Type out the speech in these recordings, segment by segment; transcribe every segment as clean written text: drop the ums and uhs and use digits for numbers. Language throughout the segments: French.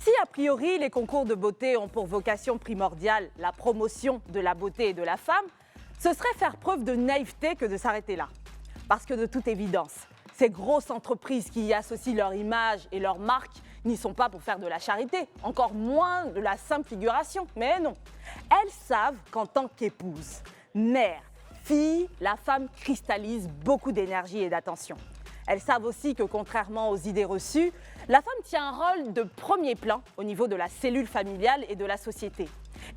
Si a priori les concours de beauté ont pour vocation primordiale la promotion de la beauté et de la femme, ce serait faire preuve de naïveté que de s'arrêter là. Parce que de toute évidence, ces grosses entreprises qui y associent leur image et leur marque n'y sont pas pour faire de la charité, encore moins de la simple figuration. Mais non, elles savent qu'en tant qu'épouse, mère, fille, la femme cristallise beaucoup d'énergie et d'attention. Elles savent aussi que contrairement aux idées reçues, la femme tient un rôle de premier plan au niveau de la cellule familiale et de la société.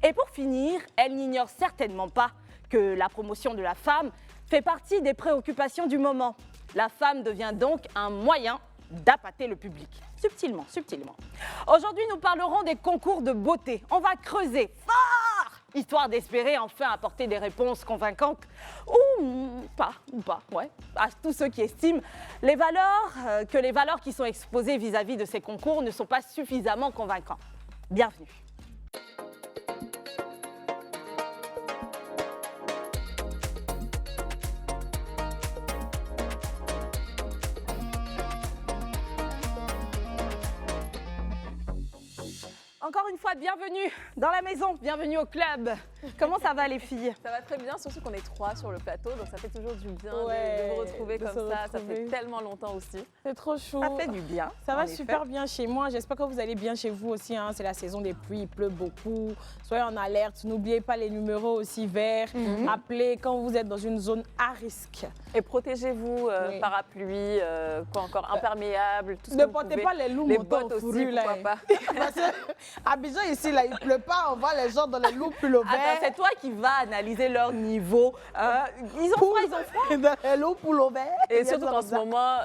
Et pour finir, elles n'ignorent certainement pas que la promotion de la femme fait partie des préoccupations du moment. La femme devient donc un moyen d'appâter le public, subtilement, subtilement. Aujourd'hui, nous parlerons des concours de beauté. On va creuser fort, histoire d'espérer enfin apporter des réponses convaincantes, ou pas, ouais, à tous ceux qui estiment que les valeurs qui sont exposées vis-à-vis de ces concours ne sont pas suffisamment convaincantes. Bienvenue. Encore une fois, bienvenue dans la maison, bienvenue au club. Comment ça va les filles? Ça va très bien, surtout qu'on est 3 sur le plateau, donc ça fait toujours du bien de vous retrouver comme ça. Ça fait tellement longtemps aussi. C'est trop chaud. Ça fait du bien. Ça va super bien chez moi. J'espère que vous allez bien chez vous aussi. Hein. C'est la saison des pluies, il pleut beaucoup. Soyez en alerte. N'oubliez pas les numéros aussi verts. Appelez quand vous êtes dans une zone à risque. Et protégez-vous, parapluie, quoi encore, imperméable, tout ce Ne que portez vous pas pouvez. les loups Les montants bottes fourrus, aussi, là. pourquoi pas. Parce que Abidjan ici, là, il pleut pas. On voit les gens dans les loups pullovers. Attends, c'est toi qui vas analyser leur niveau. Ils ont froid, ils ont froid. Dans les loups pullovers. Et surtout qu'en ce moment,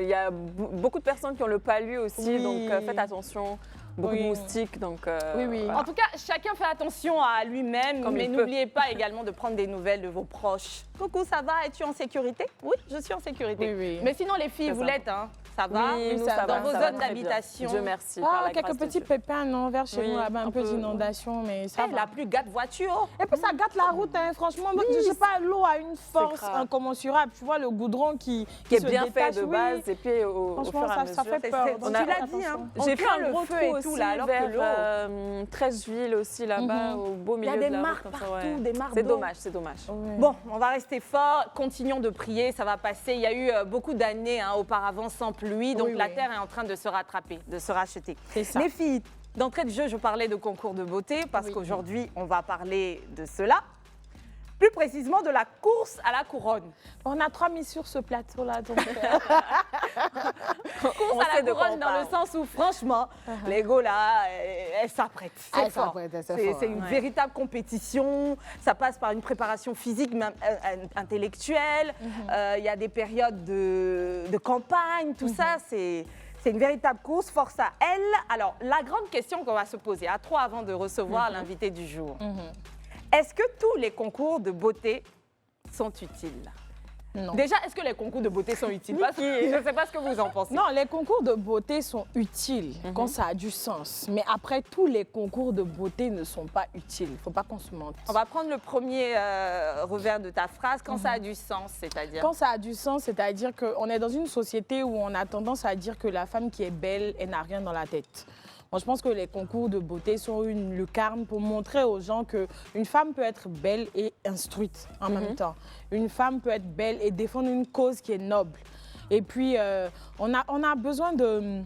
il y a beaucoup de personnes qui ont le palu aussi, donc faites attention. Beaucoup de moustiques, donc... Oui. En tout cas, chacun fait attention à lui-même, mais n'oubliez pas également de prendre des nouvelles de vos proches. Coucou, ça va? Es-tu en sécurité? Oui, je suis en sécurité. Oui. Mais sinon, les filles, vous l'êtes, hein? Ça va? Oui, nous, ça ça dans va, vos ça va zones très d'habitation? bien. Dieu merci. Ah, par la quelques grâce de petits Dieu. pépins, non, vers chez nous, là-bas, un peu peu, d'inondation, mais ça va. La pluie gâte voiture. Et puis ça gâte la route, hein. Franchement, je sais pas, l'eau a une force incommensurable. Tu vois le goudron qui est se bien détache, fait de base, et puis au fur et à mesure. ça fait peur. Tu l'as dit, hein? J'ai fait un gros feu trou et aussi tout, là, alors que l'eau... 13 villes aussi là-bas, au beau Il y milieu a des de la marques route. Comme partout, ça, des marques C'est d'eau. dommage, c'est dommage. Bon, on va rester fort, continuons de prier, ça va passer. Il y a eu beaucoup d'années auparavant sans pluie, donc la terre est en train de se rattraper, de se racheter. C'est ça. Les filles, d'entrée de jeu, je parlais de concours de beauté parce qu'aujourd'hui, on va parler de cela. Plus précisément de la course à la couronne. On a 3 mises sur ce plateau-là, donc... Course à la couronne dans le sens où, franchement, les go là, elles s'apprêtent. C'est fort. C'est une véritable compétition. Ça passe par une préparation physique, même intellectuelle. Il y a des périodes de campagne, tout ça, c'est une véritable course, force à elle. Alors, la grande question qu'on va se poser à 3 avant de recevoir l'invité du jour. Est-ce que tous les concours de beauté sont utiles? Non. Déjà, est-ce que les concours de beauté sont utiles? Parce que je ne sais pas ce que vous en pensez. Non, les concours de beauté sont utiles quand ça a du sens. Mais après, tous les concours de beauté ne sont pas utiles. Il ne faut pas qu'on se mente. On va prendre le premier revers de ta phrase. Quand ça a du sens, c'est-à-dire? Quand ça a du sens, c'est-à-dire qu'on est dans une société où on a tendance à dire que la femme qui est belle, elle n'a rien dans la tête. Moi, je pense que les concours de beauté sont une lucarne pour montrer aux gens qu'une femme peut être belle et instruite en même temps. Une femme peut être belle et défendre une cause qui est noble. Et puis, on a besoin de,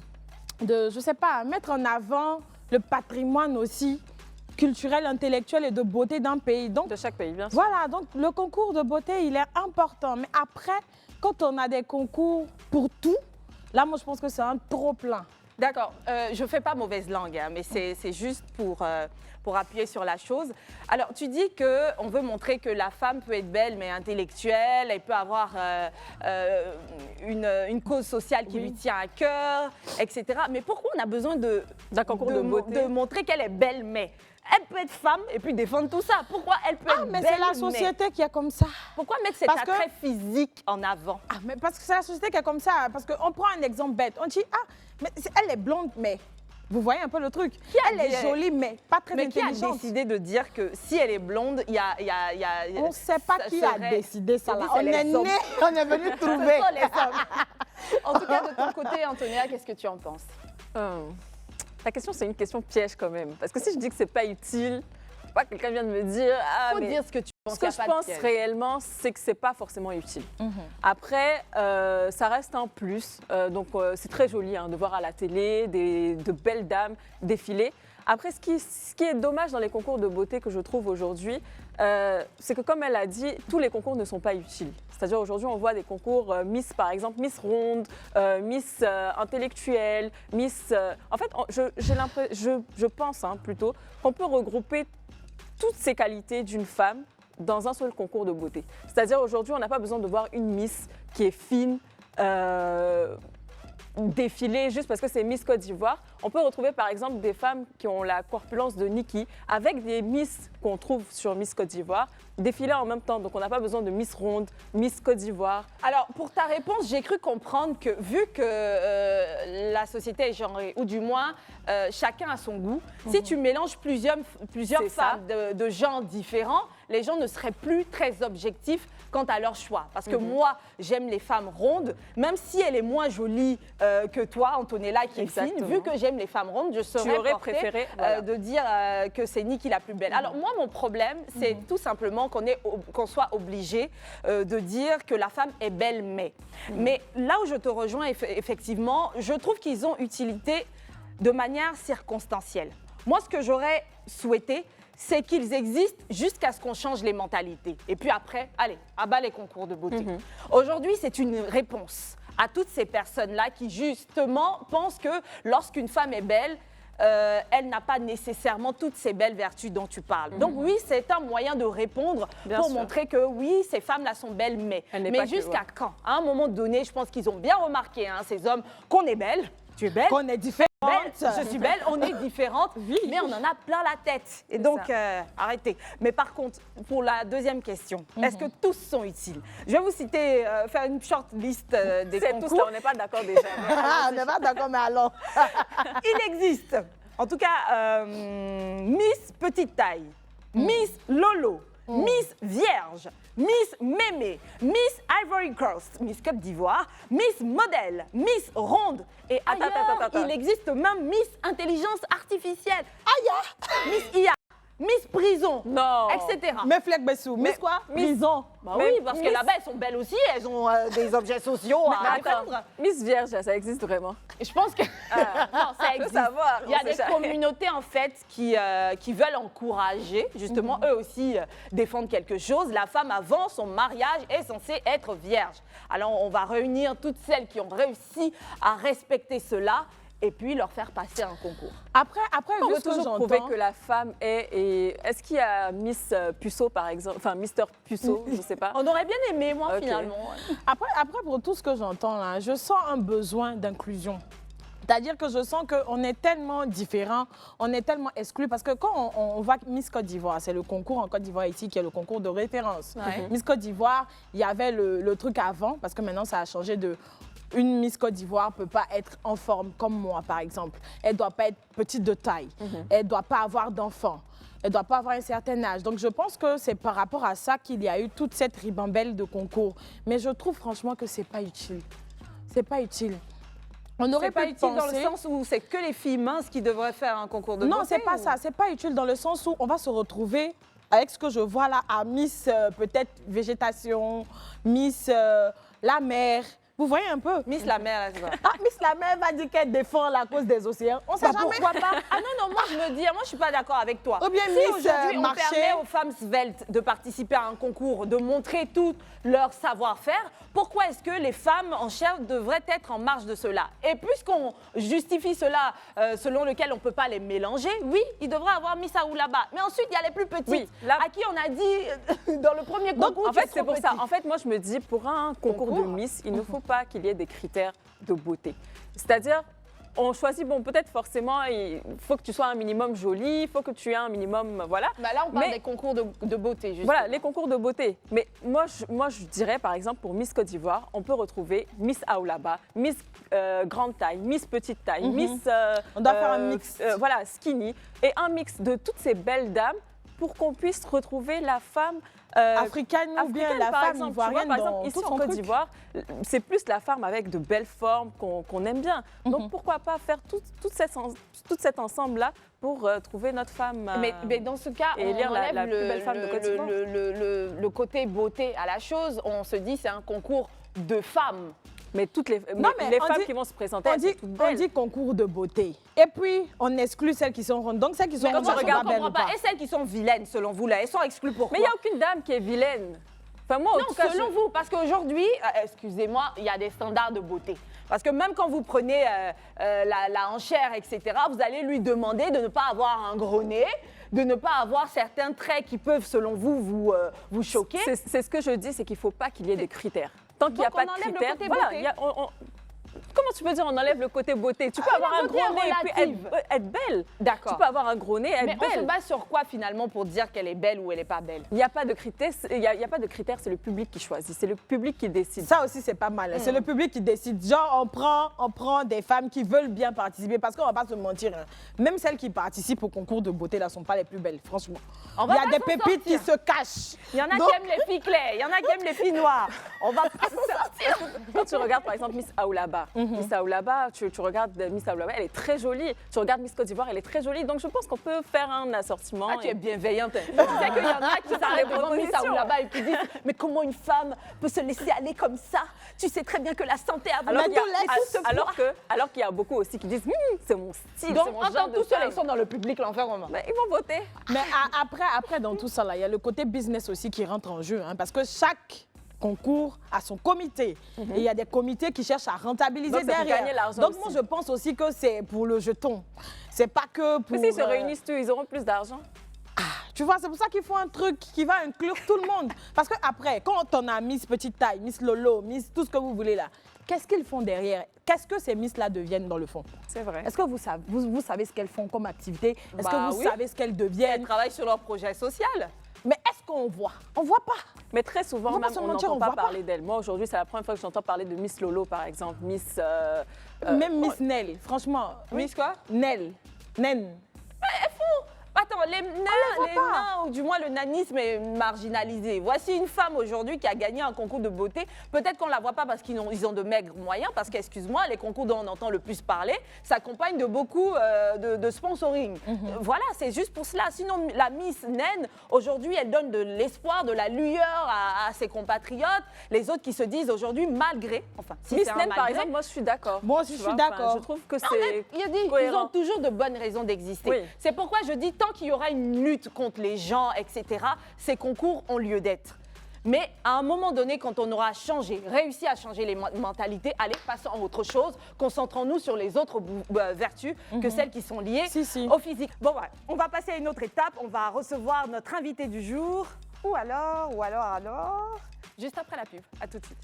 je sais pas, mettre en avant le patrimoine aussi culturel, intellectuel et de beauté d'un pays. Donc, de chaque pays, bien sûr. Voilà, donc le concours de beauté, il est important. Mais après, quand on a des concours pour tout, là, moi, je pense que c'est un trop-plein. D'accord, je ne fais pas mauvaise langue, hein, mais c'est juste pour appuyer sur la chose. Alors, tu dis qu'on veut montrer que la femme peut être belle, mais intellectuelle, elle peut avoir une cause sociale qui lui tient à cœur, etc. Mais pourquoi on a besoin d'un concours de beauté, de montrer qu'elle est belle, mais elle peut être femme et puis défendre tout ça. Pourquoi elle peut être mais belle, c'est la société qui est comme ça. Pourquoi mettre cet attrait physique en avant? Mais parce que c'est la société qui est comme ça. Parce qu'on prend un exemple bête. On dit, mais elle est blonde, mais... Vous voyez un peu le truc. Elle est jolie, mais pas très intelligente. Mais qui a décidé de dire que si elle est blonde, il y a... On ne sait pas qui a décidé ça. Là. On est né, on est venu trouver. En tout cas, de ton côté, Antonia, qu'est-ce que tu en penses? Ta question, c'est une question piège quand même. Parce que si je dis que c'est pas utile, pas que quelqu'un vient de me dire ah Faut mais dire ce que tu penses. ce que je pense réellement, c'est que c'est pas forcément utile. Après, ça reste un plus. Donc c'est très joli de voir à la télé de belles dames défiler. Après, ce qui est dommage dans les concours de beauté que je trouve aujourd'hui, c'est que comme elle a dit, tous les concours ne sont pas utiles. C'est-à-dire aujourd'hui, on voit des concours Miss, par exemple, Miss Ronde, Miss Intellectuelle, Miss... En fait, je pense plutôt qu'on peut regrouper toutes ces qualités d'une femme dans un seul concours de beauté. C'est-à-dire aujourd'hui, on n'a pas besoin de voir une Miss qui est fine, défiler juste parce que c'est Miss Côte d'Ivoire. On peut retrouver par exemple des femmes qui ont la corpulence de Nikki avec des Miss qu'on trouve sur Miss Côte d'Ivoire défiler en même temps. Donc on n'a pas besoin de Miss Ronde, Miss Côte d'Ivoire. Alors pour ta réponse, j'ai cru comprendre que vu que la société est genrée, ou du moins chacun a son goût, si tu mélanges plusieurs femmes de genres différents, les gens ne seraient plus très objectifs quant à leur choix. Parce que moi, j'aime les femmes rondes, même si elle est moins jolie que toi, Antonella, qui est fine. Vu que j'aime les femmes rondes, je serais portée de dire que c'est Nikki la plus belle. Alors moi, mon problème, c'est tout simplement qu'on soit obligé de dire que la femme est belle, mais là où je te rejoins, effectivement, je trouve qu'ils ont utilité de manière circonstancielle. Moi, ce que j'aurais souhaité, c'est qu'ils existent jusqu'à ce qu'on change les mentalités. Et puis après, allez, à bas les concours de beauté. Aujourd'hui, c'est une réponse à toutes ces personnes-là qui, justement, pensent que lorsqu'une femme est belle, elle n'a pas nécessairement toutes ces belles vertus dont tu parles. Donc oui, c'est un moyen de répondre pour montrer que oui, ces femmes-là sont belles, mais jusqu'à quand? À un moment donné, je pense qu'ils ont bien remarqué, ces hommes, qu'on est belle. Tu es belle. Qu'on est différente. Je suis belle, on est différentes, mais on en a plein la tête. Et donc, arrêtez. Mais par contre, pour la deuxième question, est-ce que tous sont utiles? Je vais vous citer, faire une short list des concours. Tous là, on n'est pas d'accord déjà. On n'est pas d'accord, mais alors. Il existe, en tout cas, Miss Petite Taille, Miss Lolo, Miss Vierge, Miss Mémé, Miss Ivory Coast, Miss Côte d'Ivoire, Miss Modèle, Miss Ronde et ailleurs, il existe même Miss Intelligence Artificielle, Miss IA, Miss Prison, etc. Mais Fleck Bessou, Miss quoi? Prison. Bah oui, parce que là-bas, elles sont belles aussi, elles ont des objets sociaux à défendre. Miss Vierge, ça existe vraiment? Je pense que non, ça existe. Savoir, il y a des communautés en fait qui veulent encourager, justement, eux aussi défendre quelque chose. La femme avant son mariage est censée être vierge. Alors on va réunir toutes celles qui ont réussi à respecter cela et puis leur faire passer un concours. Après on veut toujours prouver que la femme est... Est-ce qu'il y a Miss Puceau, par exemple? Enfin, Mister Puceau, je ne sais pas. On aurait bien aimé, moi, finalement. Après, pour tout ce que j'entends, là, je sens un besoin d'inclusion. C'est-à-dire que je sens qu'on est tellement différents, on est tellement exclus. Parce que quand on voit Miss Côte d'Ivoire, c'est le concours en Côte d'Ivoire ici qui est le concours de référence. Miss Côte d'Ivoire, il y avait le truc avant, parce que maintenant, ça a changé de... Une Miss Côte d'Ivoire ne peut pas être en forme comme moi, par exemple. Elle ne doit pas être petite de taille. Elle ne doit pas avoir d'enfant. Elle ne doit pas avoir un certain âge. Donc, je pense que c'est par rapport à ça qu'il y a eu toute cette ribambelle de concours. Mais je trouve franchement que ce n'est pas utile. Ce n'est pas utile. On n'aurait pas utile dans le sens où c'est que les filles minces qui devraient faire un concours de beauté? Non, c'est pas ça. C'est pas utile dans le sens où on va se retrouver avec ce que je vois là à Miss peut-être végétation, Miss la mer. Vous voyez un peu? Miss la mer, elle va. Miss la mer va dire qu'elle défend la cause des océans. On sait jamais. Pourquoi pas? Ah non, moi je me dis, moi je suis pas d'accord avec toi. Ou bien si Miss aujourd'hui on permet aux femmes sveltes de participer à un concours, de montrer tout leur savoir-faire, pourquoi est-ce que les femmes en chair devraient être en marge de cela? Et puisqu'on justifie cela selon lequel on ne peut pas les mélanger, oui, il devrait avoir Miss Aoulaba. Mais ensuite, il y a les plus petites, à qui on a dit dans le premier concours. Donc, en fait, c'est pour ça. En fait, moi, je me dis, pour un concours de Miss, il ne faut pas qu'il y ait des critères de beauté. C'est-à-dire, on choisit, bon, peut-être forcément, il faut que tu sois un minimum jolie, il faut que tu aies un minimum, voilà. Bah là, on parle des concours de beauté, justement. Voilà, les concours de beauté. Mais moi, je dirais, par exemple, pour Miss Côte d'Ivoire, on peut retrouver Miss Aoulaba, Miss grande taille, Miss petite taille, Miss... on doit faire un mix. Voilà, skinny. Et un mix de toutes ces belles dames pour qu'on puisse retrouver la femme Africaine ou bien africaine, la par femme exemple. Tu vois, ivoirienne par dans exemple, ici tout en son Côte truc. d'Ivoire, c'est plus la femme avec de belles formes qu'on aime bien. Donc pourquoi pas faire tout cet ensemble-là pour trouver notre femme. Mais dans ce cas, et on élire enlève la plus belle femme de Côte d'Ivoire. le côté beauté à la chose. On se dit c'est un concours de femmes. Mais toutes les, Non, mais les on femmes dit- qui vont se présenter, On elles sont dit, toutes on belles. dit concours de beauté. Et puis, on exclut celles qui sont rondes. Donc, celles qui sont Mais rondes, moi, elles je sont ne pas belles comprends ou pas. pas. Et celles qui sont vilaines, selon vous, là, elles sont exclues pourquoi? Mais il n'y a aucune dame qui est vilaine. Enfin, moi, en Non, tout cas, selon vous, parce qu'aujourd'hui, excusez-moi, il y a des standards de beauté. Parce que même quand vous prenez la enchère, etc., vous allez lui demander de ne pas avoir un gros nez, de ne pas avoir certains traits qui peuvent, selon vous, vous choquer. c'est ce que je dis, c'est qu'il ne faut pas qu'il y ait des critères. Tant qu'il n'y a Donc, pas on de enlève le critères, côté voilà, beauté. comment tu peux dire on enlève le côté beauté? Tu peux avoir la un beauté gros est nez et puis relative. être belle. D'accord. Tu peux avoir un gros nez et être Mais on se belle. base sur quoi, finalement, pour dire qu'elle est belle ou elle n'est pas belle? Il n'y a pas de critères, il y a pas de critères, c'est le public qui choisit, c'est le public qui décide. Ça aussi, c'est pas mal. C'est le public qui décide. Genre, on prend des femmes qui veulent bien participer. Parce qu'on va pas se mentir. Hein. Même celles qui participent au concours de beauté, là, sont pas les plus belles, franchement. On va Il y a pas des s'en pépites qui sortir. se cachent. Il y en a Donc- qui aiment les filles claires, il y en a qui aiment les filles noires. On va pas s'en sortir. Quand tu regardes par exemple Miss Aoulaba, Miss Aoulaba, tu regardes Miss Aoulaba, elle est très jolie. Tu regardes Miss Côte d'Ivoire, elle est très jolie. Donc je pense qu'on peut faire un assortiment. Ah, tu es bienveillante. Tu sais qu'il y en a qui s'arrêtent devant Miss propositions. là-bas et qui disent mais comment une femme peut se laisser aller comme ça? Tu sais très bien que la santé avant Alors tout qu'il y a- laisse ce poids. alors qu'il y a beaucoup aussi qui disent c'est mon style, Donc c'est mon entends genre de tous ceux femme. qui sont dans le public l'enfer comment? Ben, ils vont voter. Mais après, dans tout ça, là, il y a le côté business aussi qui rentre en jeu. Hein, parce que chaque concours a son comité. Et il y a des comités qui cherchent à rentabiliser Donc, c'est pour derrière. gagner l'argent Donc, aussi. moi, je pense aussi que c'est pour le jeton. C'est pas que pour... Mais s'ils se réunissent tous, ils auront plus d'argent. Tu vois, c'est pour ça qu'il faut un truc qui va inclure tout le monde. Parce que après, quand on a Miss Petite Taille, Miss Lolo, Miss tout ce que vous voulez là, qu'est-ce qu'ils font derrière? Qu'est-ce que ces Miss-là deviennent dans le fond? C'est vrai. Est-ce que vous savez ce qu'elles font comme activité? Est-ce Bah que vous oui. savez ce qu'elles deviennent? Elles travaillent sur leur projet social. Mais est-ce qu'on voit? On voit pas. Mais très souvent, On va même, se on mentir, n'entend on pas voit pas. parler d'elle. Moi, aujourd'hui, c'est la première fois que j'entends parler de Miss Lolo, par exemple. Miss... Même Miss Nell, franchement. Miss quoi? Nell. Nen. Attends, les nains, ou du moins le nanisme est marginalisé. Voici une femme aujourd'hui qui a gagné un concours de beauté. Peut-être qu'on ne la voit pas parce qu'ils ont de maigres moyens, parce qu'excuse-moi, les concours dont on entend le plus parler s'accompagnent de beaucoup de sponsoring. Voilà, c'est juste pour cela. Sinon, la Miss Naine, aujourd'hui, elle donne de l'espoir, de la lueur à ses compatriotes. Les autres qui se disent aujourd'hui, malgré, enfin, si Miss c'est un Nen, par malgré, exemple, moi, je suis d'accord. Moi aussi, Tu je vois, suis d'accord. Je trouve que en c'est fait, ils cohérent. ont toujours de bonnes raisons d'exister. Oui. C'est pourquoi je dis, tant qu'il y aura une lutte contre les gens, etc., ces concours ont lieu d'être. Mais à un moment donné, quand on aura changé, réussi à changer les mentalités, allez, passons à autre chose, concentrons-nous sur les autres vertus que celles qui sont liées Si. au physique. Bon, voilà, on va passer à une autre étape, on va recevoir notre invité du jour. Ou alors, juste après la pub. À tout de suite.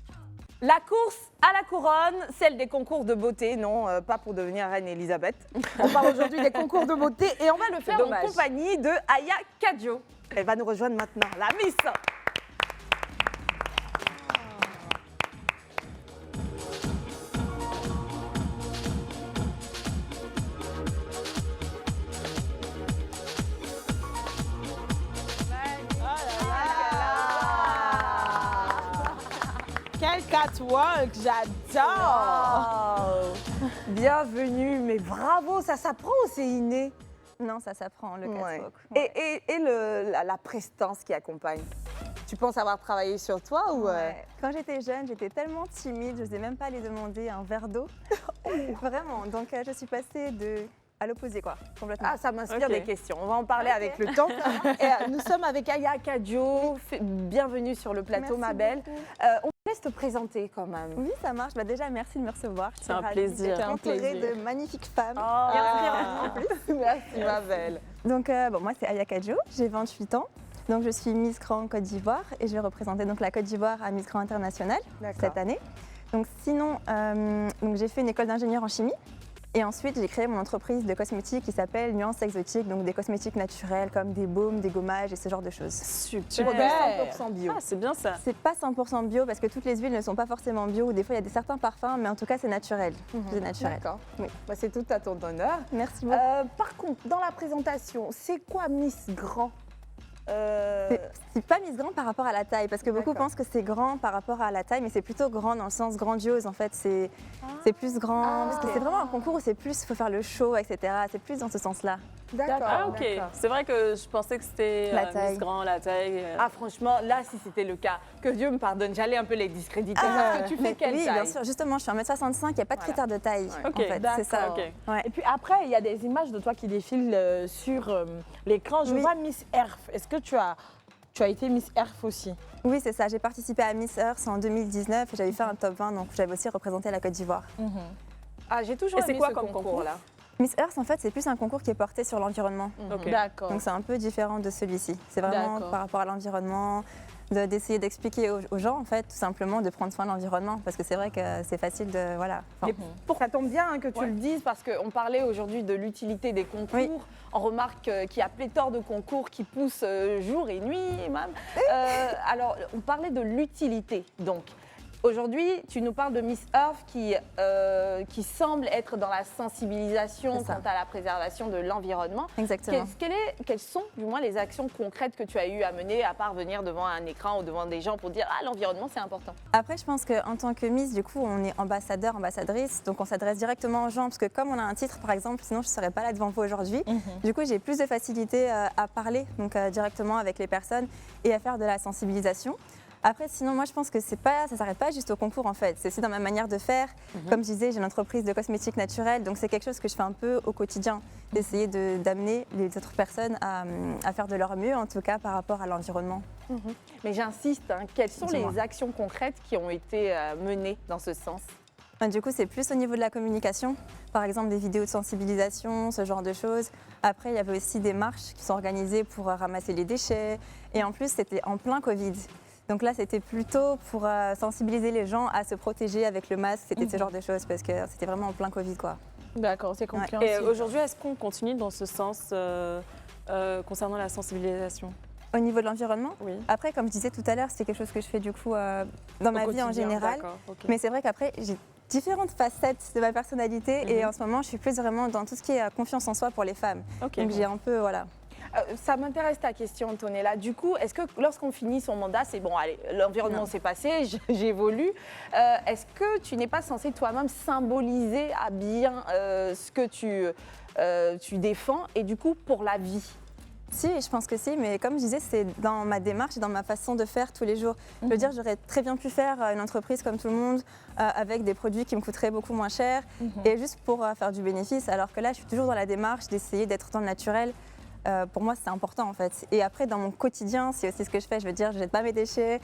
La course à la couronne, celle des concours de beauté, non, pas pour devenir reine Elisabeth. On parle aujourd'hui des concours de beauté et on va le faire en dommage. compagnie de Aya Kadjo. Elle va nous rejoindre maintenant, la Miss. Quel catwalk, j'adore. Bienvenue, mais bravo, ça s'apprend ou c'est inné? Non, ça s'apprend, le Ouais. catwalk. Et la prestance qui accompagne. Tu penses avoir travaillé sur toi ou Ouais. Quand j'étais jeune, j'étais tellement timide, je n'osais même pas aller demander un verre d'eau. Vraiment. Donc, je suis passée à l'opposé, quoi, complètement. Ah, ça m'inspire Ok. des questions. On va en parler Ok. avec le temps. Et, nous sommes avec Aya Kadjo. Bienvenue sur le plateau, Merci ma belle. beaucoup. On te laisse te présenter quand même. Oui, ça marche. Bah, déjà, merci de me recevoir. Je suis C'est un ravie plaisir. d'être C'est un entourée plaisir. de magnifiques femmes. Oh, Et inspirantes en plus. merci, ma belle. Donc, moi, c'est Aya Kadjo, j'ai 28 ans. Donc, je suis Miss Grand Côte d'Ivoire et je vais représenter donc, la Côte d'Ivoire à Miss Grand International cette année. Donc, sinon, donc, j'ai fait une école d'ingénieur en chimie. Et ensuite, j'ai créé mon entreprise de cosmétiques qui s'appelle Nuance Exotique, donc des cosmétiques naturels comme des baumes, des gommages et ce genre de choses. Tu Super. produis 100% bio. Ah, c'est bien ça. C'est pas 100% bio parce que toutes les huiles ne sont pas forcément bio ou des fois il y a certains parfums, mais en tout cas c'est naturel. C'est naturel. D'accord. Oui. Bah, c'est tout à ton honneur. Merci beaucoup. Par contre, dans la présentation, c'est quoi Miss Grand? C'est pas Miss Grand par rapport à la taille, parce que beaucoup D'accord. pensent que c'est grand par rapport à la taille, mais c'est plutôt grand dans le sens grandiose en fait. C'est plus grand, parce que c'est vraiment un concours où c'est plus, il faut faire le show, etc. C'est plus dans ce sens-là. D'accord. Ah, ok. C'est vrai que je pensais que c'était La taille. Miss Grand, la taille. Ah franchement, là, si c'était le cas, que Dieu me pardonne, j'allais un peu les discréditer. Parce que tu fais Mais quelle oui, taille bien sûr. Justement, je suis 1m65, il n'y a pas de Voilà. critère de taille. Ok, en fait, c'est ça. Ok. Et puis après, il y a des images de toi qui défilent sur l'écran. Je Oui. vois Miss Earth. Est-ce que tu as été Miss Earth aussi? Oui, c'est ça. J'ai participé à Miss Earth en 2019 et j'avais fait un top 20, donc j'avais aussi représenté la Côte d'Ivoire. Ah, j'ai toujours Et c'est aimé quoi ce comme concours là Miss Earth, en fait, c'est plus un concours qui est porté sur l'environnement. Ok. D'accord. Donc c'est un peu différent de celui-ci. C'est vraiment D'accord. par rapport à l'environnement, d'essayer d'expliquer aux gens, en fait, tout simplement, de prendre soin de l'environnement. Parce que c'est vrai que c'est facile de... Voilà. Enfin, Ça tombe bien hein, que tu le dises parce qu'on parlait aujourd'hui de l'utilité des concours. Oui. On remarque qu'il y a pléthore de concours qui poussent jour et nuit même. Alors, on parlait de l'utilité. Donc, aujourd'hui, tu nous parles de Miss Earth qui semble être dans la sensibilisation C'est ça. quant à la préservation de l'environnement. exactement. Quelles sont, du moins, les actions concrètes que tu as eu à mener, à part venir devant un écran ou devant des gens pour dire « Ah, l'environnement, c'est important ». Après, je pense qu'en tant que Miss, du coup, on est ambassadeur, ambassadrice. Donc on s'adresse directement aux gens. Parce que comme on a un titre, par exemple, sinon je ne serais pas là devant vous aujourd'hui. Du coup, j'ai plus de facilité à parler donc, directement avec les personnes et à faire de la sensibilisation. Après, sinon, moi, je pense que ça ne s'arrête pas juste au concours, en fait. C'est aussi dans ma manière de faire. Comme je disais, j'ai une entreprise de cosmétiques naturels, donc c'est quelque chose que je fais un peu au quotidien, d'essayer d'amener les autres personnes à faire de leur mieux, en tout cas, par rapport à l'environnement. Mais j'insiste, hein, quelles sont Dis-moi. les actions concrètes qui ont été menées dans ce sens ? Du coup, c'est plus au niveau de la communication, par exemple des vidéos de sensibilisation, ce genre de choses. Après, il y avait aussi des marches qui sont organisées pour ramasser les déchets. Et en plus, c'était en plein Covid. Donc là, c'était plutôt pour sensibiliser les gens à se protéger avec le masque. C'était ce genre de choses parce que c'était vraiment en plein Covid, quoi. D'accord, c'est Et compréhensible. aujourd'hui, est-ce qu'on continue dans ce sens concernant la sensibilisation? Au niveau de l'environnement, Oui. après, comme je disais tout à l'heure, c'est quelque chose que je fais du coup dans ma Au vie en quotidien, général. d'accord, ok. Mais c'est vrai qu'après, j'ai différentes facettes de ma personnalité et en ce moment, je suis plus vraiment dans tout ce qui est confiance en soi pour les femmes. Ok. Donc j'ai un peu, voilà. Ça m'intéresse ta question, Antonella. Du coup, est-ce que lorsqu'on finit son mandat, c'est bon, allez, l'environnement s'est passé, j'évolue. Est-ce que tu n'es pas censé toi-même symboliser à bien ce que tu défends et du coup pour la vie? Si, je pense que si, mais comme je disais, c'est dans ma démarche et dans ma façon de faire tous les jours. Je veux dire, j'aurais très bien pu faire une entreprise comme tout le monde, avec des produits qui me coûteraient beaucoup moins cher, et juste pour faire du bénéfice, alors que là, je suis toujours dans la démarche d'essayer d'être dans le naturel. Pour moi, c'est important en fait. Et après, dans mon quotidien, c'est aussi ce que je fais. Je veux dire, je jette pas mes déchets.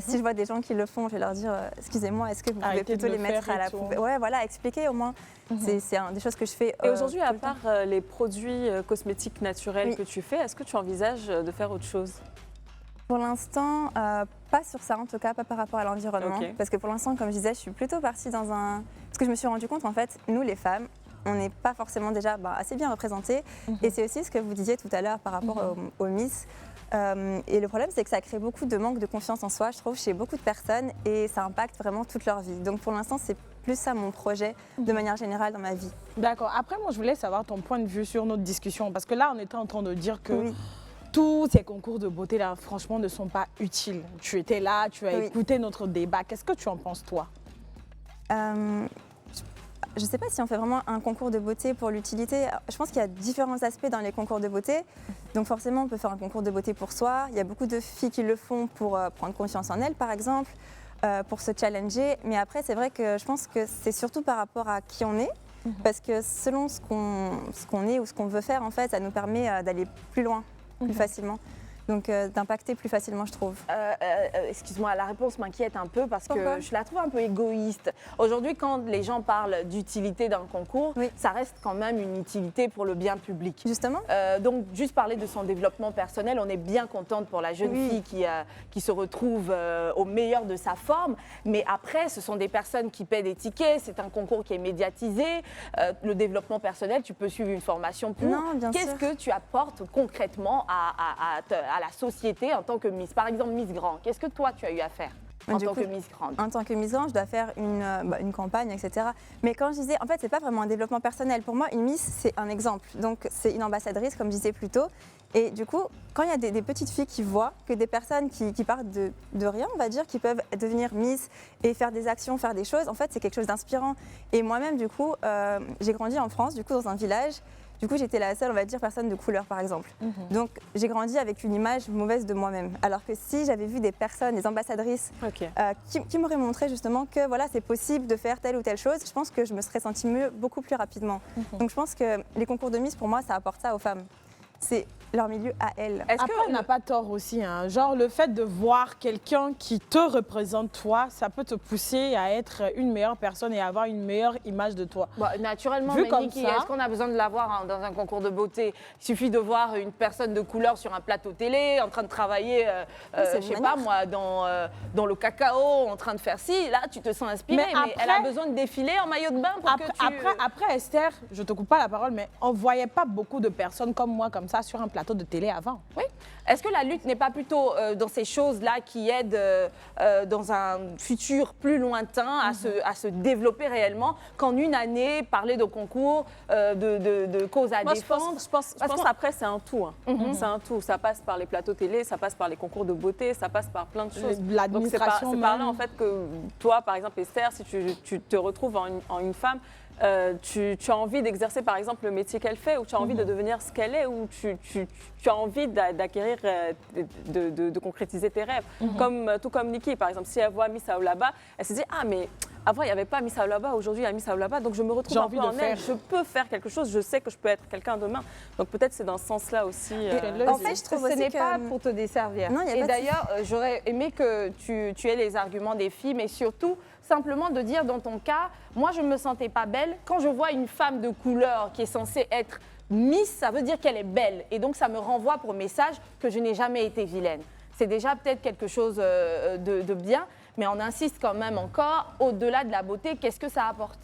Si je vois des gens qui le font, je vais leur dire excusez-moi, est-ce que vous pouvez Arrêtez plutôt de les le mettre faire à et la tout. poubelle. Ouais, voilà, expliquer au moins. C'est des choses que je fais. Et aujourd'hui, à tout le temps. part les produits cosmétiques naturels Oui. que tu fais, est-ce que tu envisages de faire autre chose? Pour l'instant, pas sur ça, en tout cas, pas par rapport à l'environnement. Ok. Parce que pour l'instant, comme je disais, je suis plutôt partie dans un. Parce que je me suis rendu compte, en fait, nous les femmes, on n'est pas forcément déjà assez bien représentées. Et c'est aussi ce que vous disiez tout à l'heure par rapport aux Miss. Et le problème, c'est que ça crée beaucoup de manque de confiance en soi, je trouve, chez beaucoup de personnes. Et ça impacte vraiment toute leur vie. Donc pour l'instant, c'est plus ça mon projet, de manière générale, dans ma vie. D'accord. Après, moi, je voulais savoir ton point de vue sur notre discussion. Parce que là, on était en train de dire que Oui. tous ces concours de beauté, là, franchement, ne sont pas utiles. Tu étais là, tu as Oui. écouté notre débat. Qu'est-ce que tu en penses, toi? Je ne sais pas si on fait vraiment un concours de beauté pour l'utilité. Je pense qu'il y a différents aspects dans les concours de beauté. Donc forcément, on peut faire un concours de beauté pour soi. Il y a beaucoup de filles qui le font pour prendre confiance en elles, par exemple, pour se challenger. Mais après, c'est vrai que je pense que c'est surtout par rapport à qui on est. Parce que selon ce qu'on est ou ce qu'on veut faire, en fait, ça nous permet d'aller plus loin, plus facilement. Donc d'impacter plus facilement, je trouve. Excuse-moi, la réponse m'inquiète un peu parce Pourquoi que je la trouve un peu égoïste. Aujourd'hui, quand les gens parlent d'utilité d'un concours, Oui. ça reste quand même une utilité pour le bien public. Justement. Donc, juste parler de son développement personnel, on est bien contente pour la jeune Oui. fille qui se retrouve au meilleur de sa forme. Mais après, ce sont des personnes qui paient des tickets, c'est un concours qui est médiatisé. Le développement personnel, tu peux suivre une formation pour. Non, bien Qu'est-ce sûr. que tu apportes concrètement à la société en tant que Miss? Par exemple, Miss Grand, qu'est-ce que toi, tu as eu à faire? En tant que Miss Grande. En tant que Miss Grande, je dois faire une campagne, etc. Mais quand je disais, en fait, c'est pas vraiment un développement personnel. Pour moi, une Miss, c'est un exemple. Donc, c'est une ambassadrice, comme je disais plus tôt. Et du coup, quand il y a des petites filles qui voient que des personnes qui partent de rien, on va dire, qui peuvent devenir Miss et faire des actions, faire des choses, en fait, c'est quelque chose d'inspirant. Et moi-même, du coup, j'ai grandi en France, du coup, dans un village. Du coup, j'étais la seule, on va dire, personne de couleur, par exemple. Donc, j'ai grandi avec une image mauvaise de moi-même. Alors que si j'avais vu des personnes, des ambassadrices, qui m'auraient montré justement que voilà, c'est possible de faire telle ou telle chose, je pense que je me serais sentie mieux beaucoup plus rapidement. Donc, je pense que les concours de Miss, pour moi, ça apporte ça aux femmes. C'est leur milieu à elles. Après, on n'a pas tort aussi. Hein. Genre, le fait de voir quelqu'un qui te représente toi, ça peut te pousser à être une meilleure personne et avoir une meilleure image de toi. Bah, naturellement, Vu mais comme Niki, ça- est-ce qu'on a besoin de la voir dans un concours de beauté? Il suffit de voir une personne de couleur sur un plateau télé, en train de travailler, c'est je une sais pas moi, dans le cacao, en train de faire ci. Là, tu te sens inspirée, Mais mais elle a après- besoin de défiler en maillot de bain pour que tu... Après, Esther, je te coupe pas la parole, mais on voyait pas beaucoup de personnes comme moi, comme ça, sur un plateau de télé avant. Oui. Est-ce que la lutte n'est pas plutôt dans ces choses-là qui aident dans un futur plus lointain à se développer réellement qu'en une année, parler de concours, de causes à Moi, je défendre? pense après, c'est un tout. Hein. C'est un tout. Ça passe par les plateaux télé, ça passe par les concours de beauté, ça passe par plein de choses. L'administration Donc, c'est par là, même. en fait, que toi, par exemple, Esther, si tu te retrouves en une femme, tu as envie d'exercer, par exemple, le métier qu'elle fait, ou tu as envie de devenir ce qu'elle est, ou tu as envie d'acquérir, de concrétiser tes rêves. Tout comme Niki, par exemple. Si elle voit Miss Aoulaba, elle se dit « Ah, mais avant, il n'y avait pas Miss Aoulaba, aujourd'hui, il y a Miss Aoulaba, donc je me retrouve J'ai un envie peu de en elle. faire. Je peux faire quelque chose, je sais que je peux être quelqu'un demain. » Donc peut-être c'est dans ce sens-là aussi. En fait, je trouve ce aussi n'est que... pas pour te desservir. Non, il y a Et pas de d'ailleurs, j'aurais aimé que tu aies les arguments des filles, mais surtout simplement de dire dans ton cas, moi je ne me sentais pas belle. Quand je vois une femme de couleur qui est censée être Miss, ça veut dire qu'elle est belle. Et donc ça me renvoie pour message que je n'ai jamais été vilaine. C'est déjà peut-être quelque chose de bien, mais on insiste quand même encore, au-delà de la beauté, qu'est-ce que ça apporte?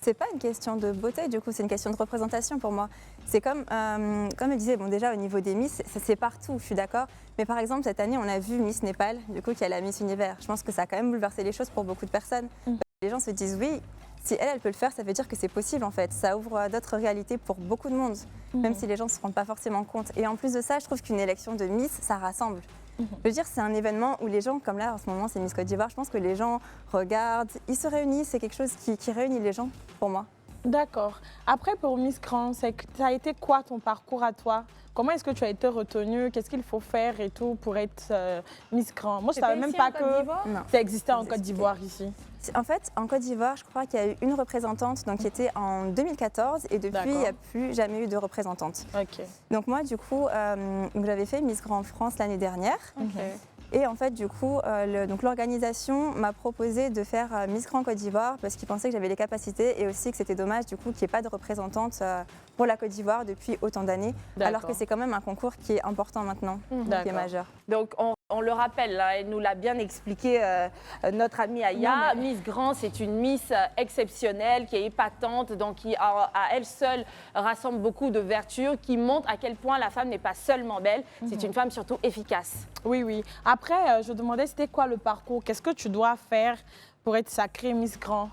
C'est pas une question de beauté, du coup, c'est une question de représentation pour moi. C'est comme je disais, bon, déjà au niveau des Miss, c'est partout, je suis d'accord. Mais par exemple, cette année, on a vu Miss Népal, du coup, qui est la Miss Univers. Je pense que ça a quand même bouleversé les choses pour beaucoup de personnes. Les gens se disent, oui, si elle peut le faire, ça veut dire que c'est possible en fait. Ça ouvre d'autres réalités pour beaucoup de monde, même si les gens ne se rendent pas forcément compte. Et en plus de ça, je trouve qu'une élection de Miss, ça rassemble. Je veux dire, c'est un événement où les gens, comme là en ce moment, c'est Miss Côte d'Ivoire, je pense que les gens regardent, ils se réunissent, c'est quelque chose qui réunit les gens pour moi. D'accord. Après, pour Miss Grand, ça a été quoi ton parcours à toi? Comment est-ce que tu as été retenue? Qu'est-ce qu'il faut faire et tout pour être Miss Grand? Moi, je ne savais même pas que Non. ça existait en Je vais Côte d'Ivoire ici. En fait, en Côte d'Ivoire, je crois qu'il y a eu une représentante donc, qui était en 2014 et depuis, il n'y a plus jamais eu de représentante. Ok. Donc moi, du coup, j'avais fait Miss Grand France l'année dernière. Et en fait, du coup, l'organisation m'a proposé de faire Miss Grand Côte d'Ivoire parce qu'ils pensaient que j'avais les capacités et aussi que c'était dommage du coup qu'il n'y ait pas de représentante pour la Côte d'Ivoire depuis autant d'années, alors que c'est quand même un concours qui est important maintenant, qui est majeur. Donc, on le rappelle, là, elle nous l'a bien expliqué, notre amie Aya. Miss Grand, c'est une Miss exceptionnelle, qui est épatante, donc qui, à elle seule, rassemble beaucoup de vertus, qui montre à quel point la femme n'est pas seulement belle, c'est une femme surtout efficace. Oui, oui. Après, je demandais, c'était quoi le parcours? Qu'est-ce que tu dois faire pour être sacrée Miss Grand?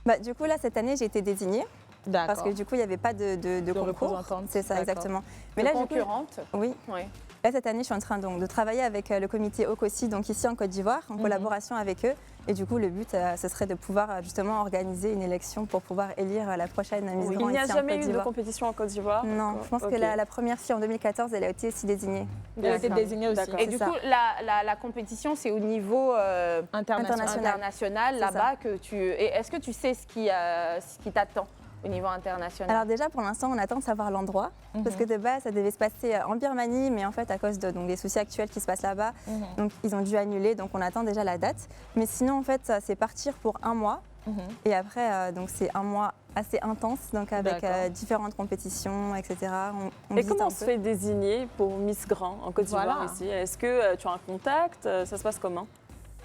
Bah, du coup, là, cette année, j'ai été désignée. Parce que du coup, il n'y avait pas de concours. représentante. C'est ça, D'accord. exactement. Mais là, la du coup, concurrente. oui. Oui. Là, cette année, je suis en train donc, de travailler avec le comité OCOSI, donc ici en Côte d'Ivoire, en collaboration avec eux. Et du coup, le but, ce serait de pouvoir justement organiser une élection pour pouvoir élire la prochaine Miss Grand Il n'y a ici en jamais Côte eu de d'Ivoire. compétition en Côte d'Ivoire? Non, je pense que la première fille en 2014, elle a été aussi désignée. Elle a été désignée aussi. D'accord. Et C'est du ça. coup, la compétition, c'est au niveau international C'est là-bas que tu... Et est-ce que tu sais ce qui t'attend au niveau international? Alors déjà, pour l'instant, on attend de savoir l'endroit, parce que de base, ça devait se passer en Birmanie, mais en fait, à cause des soucis actuels qui se passent là-bas, donc ils ont dû annuler, donc on attend déjà la date. Mais sinon, en fait, c'est partir pour un mois, et après, donc c'est un mois assez intense, donc avec différentes compétitions, etc. On Et visite comment un on se peu. fait désigner pour Miss Grand en Côte d'Ivoire Voilà. ici? Est-ce que tu as un contact? Ça se passe comment?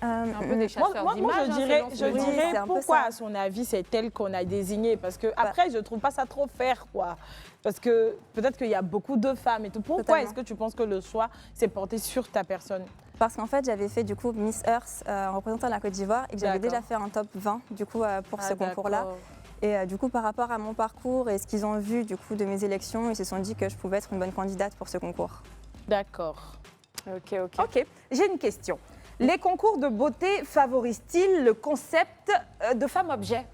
Un peu des chasseurs Moi, d'images, je hein, dirais, selon ce que dis. dirais C'est un peu pourquoi, ça. à son avis, c'est elle qu'on a désignée. Parce que après, je trouve pas ça trop fair, quoi. Parce que peut-être qu'il y a beaucoup de femmes et tout. Pourquoi Totalement. est-ce que tu penses que le choix s'est porté sur ta personne? Parce qu'en fait, j'avais fait du coup Miss Earth en représentant la Côte d'Ivoire et que j'avais déjà fait un top 20 du coup pour ce concours-là. Et du coup, par rapport à mon parcours et ce qu'ils ont vu du coup de mes élections, ils se sont dit que je pouvais être une bonne candidate pour ce concours. D'accord. Ok, j'ai une question. Les concours de beauté favorisent-ils le concept de femme-objet?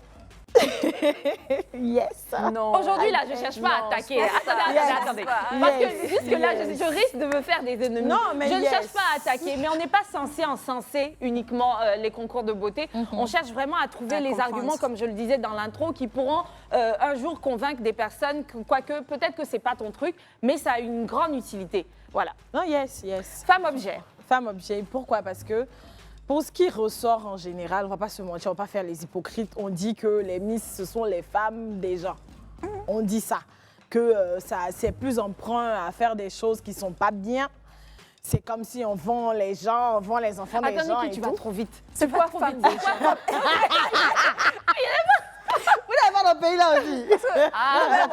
Yes. Non. Aujourd'hui, là, je ne cherche pas à attaquer. Attendez. Parce que juste que là, je risque de me faire des ennemis. Non, mais je ne yes. cherche pas à attaquer, mais on n'est pas censé encenser uniquement les concours de beauté. On cherche vraiment à trouver les arguments, comme je le disais dans l'intro, qui pourront un jour convaincre des personnes, quoique peut-être que ce n'est pas ton truc, mais ça a une grande utilité. Voilà. Non, yes, yes. Femme-objet. Femme-objet. Pourquoi? Parce que pour ce qui ressort en général, on ne va pas se mentir, on ne va pas faire les hypocrites. On dit que les Miss, ce sont les femmes des gens. On dit ça. Que c'est plus emprunt à faire des choses qui ne sont pas bien. C'est comme si on vend les gens, on vend les enfants des gens. Attendez, tu vas trop vite. C'est quoi femme des gens? Vous n'avez pas dans le pays là aussi.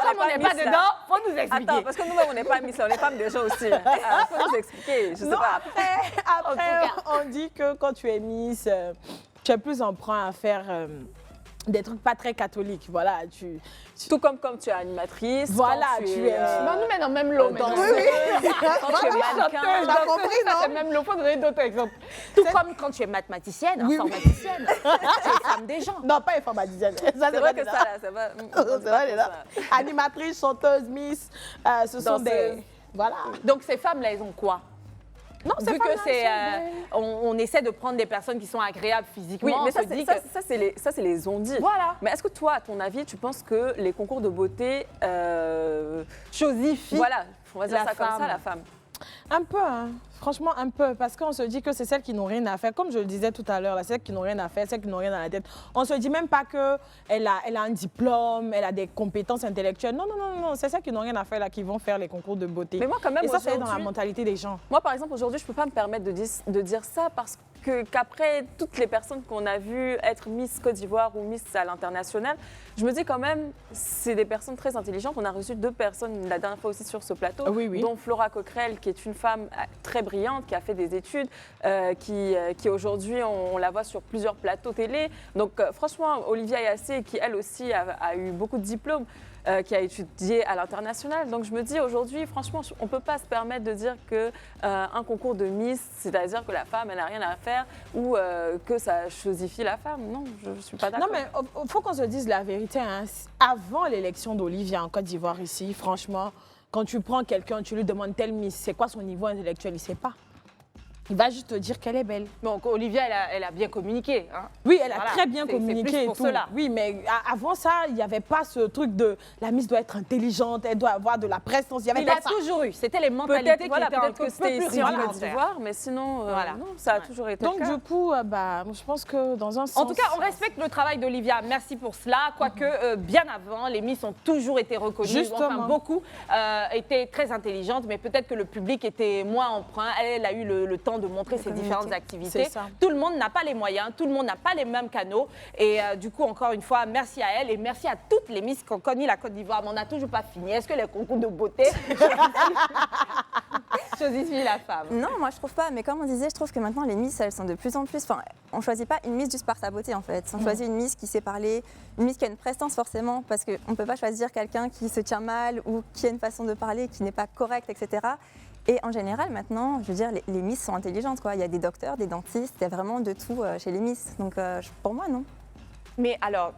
Comme on n'est pas dedans, il faut nous expliquer. Attends, parce que nous-mêmes, on n'est pas Miss, on est femmes des gens aussi. Il faut nous expliquer, je sais Non, pas. après on dit que quand tu es Miss, tu es plus emprunt à faire des trucs pas très catholiques. Voilà, Tout comme tu es animatrice. Voilà, quand tu es. On nous met dans le même lot. dans maintenant. quand tu es mannequin. T'as compris, non? C'est le même lot, faut donner d'autres exemples. Tout comme quand tu es mathématicienne, informaticienne, tu es femme des gens. Non, pas informaticienne. Ça, C'est vrai que ça, là, ça va. C'est vrai, elle est là. Animatrice, chanteuse, Miss, ce sont Danseuse. des. Voilà. Donc ces femmes-là, elles ont quoi? Non, Vu que c'est, on essaie de prendre des personnes qui sont agréables physiquement. Oui, mais on se dit que... ça, c'est les on-dit. Voilà. Mais est-ce que toi, à ton avis, tu penses que les concours de beauté Chosifient. voilà, on va dire la ça comme femme. ça, la femme. Un peu, hein. Franchement, un peu. Parce qu'on se dit que c'est celles qui n'ont rien à faire. Comme je le disais tout à l'heure, là, celles qui n'ont rien à faire, celles qui n'ont rien dans la tête. On se dit même pas qu'elle a un diplôme, elle a des compétences intellectuelles. Non, non, non, non. C'est celles qui n'ont rien à faire là qui vont faire les concours de beauté. Mais moi, quand même, Et ça, c'est dans la aujourd'hui- mentalité des gens. Moi, par exemple, aujourd'hui, je ne peux pas me permettre de dire ça parce qu'après toutes les personnes qu'on a vues être Miss Côte d'Ivoire ou Miss à l'international, je me dis quand même, c'est des personnes très intelligentes. On a reçu 2 personnes la dernière fois aussi sur ce plateau, Oui, oui. dont Flora Coquerel, qui est une femme très brillante, qui a fait des études, qui aujourd'hui, on la voit sur plusieurs plateaux télé. Donc, franchement, Olivia Yassé, qui elle aussi a eu beaucoup de diplômes, qui a étudié à l'international. Donc je me dis aujourd'hui, franchement, on ne peut pas se permettre de dire qu'un concours de Miss, c'est-à-dire que la femme, elle n'a rien à faire ou que ça chosifie la femme. Non, je ne suis pas d'accord. Non, mais il faut qu'on se dise la vérité. Hein. Avant l'élection d'Olivia en Côte d'Ivoire ici, franchement, quand tu prends quelqu'un, tu lui demandes tel Miss, c'est quoi son niveau intellectuel, il ne sait pas. Il va juste te dire qu'elle est belle. Donc Olivia, elle a bien communiqué. Hein. Oui, elle a Voilà, très bien c'est communiqué plus et pour tout. cela. Oui, mais avant ça, il n'y avait pas ce truc de la Miss doit être intelligente, elle doit avoir de la prestance. Il y avait Il pas a ça. toujours eu. C'était les mentalités qui Voilà, étaient un peut-être peu que c'était plus ici en Côte rudimentaires. d'Ivoire, mais sinon, Voilà. non, ça a toujours été Donc le cas. du coup, bah, je pense que dans un sens... En tout cas, on respecte le travail d'Olivia. Merci pour cela. Quoique, bien avant, les Miss ont toujours été reconnues. Justement. Enfin, beaucoup étaient très intelligentes, mais peut-être que le public était moins emprunt. Elle a eu le temps de montrer ses différentes activités. C'est ça. Tout le monde n'a pas les moyens, tout le monde n'a pas les mêmes canaux. Et du coup, encore une fois, merci à elle et merci à toutes les Miss qui ont connu la Côte d'Ivoire. Mais on n'a toujours pas fini. Est-ce que les concours de beauté chosifient la femme? Non, moi je trouve pas, mais comme on disait, je trouve que maintenant les Miss, elles sont de plus en plus. Enfin, on choisit pas une Miss juste par sa beauté en fait. On choisit une Miss qui sait parler, une Miss qui a une prestance forcément, parce qu'on peut pas choisir quelqu'un qui se tient mal ou qui a une façon de parler qui n'est pas correcte, etc. Et en général, maintenant, je veux dire, les Miss sont intelligentes, quoi. Il y a des docteurs, des dentistes, il y a vraiment de tout chez les Miss. Donc, pour moi, non. Mais alors,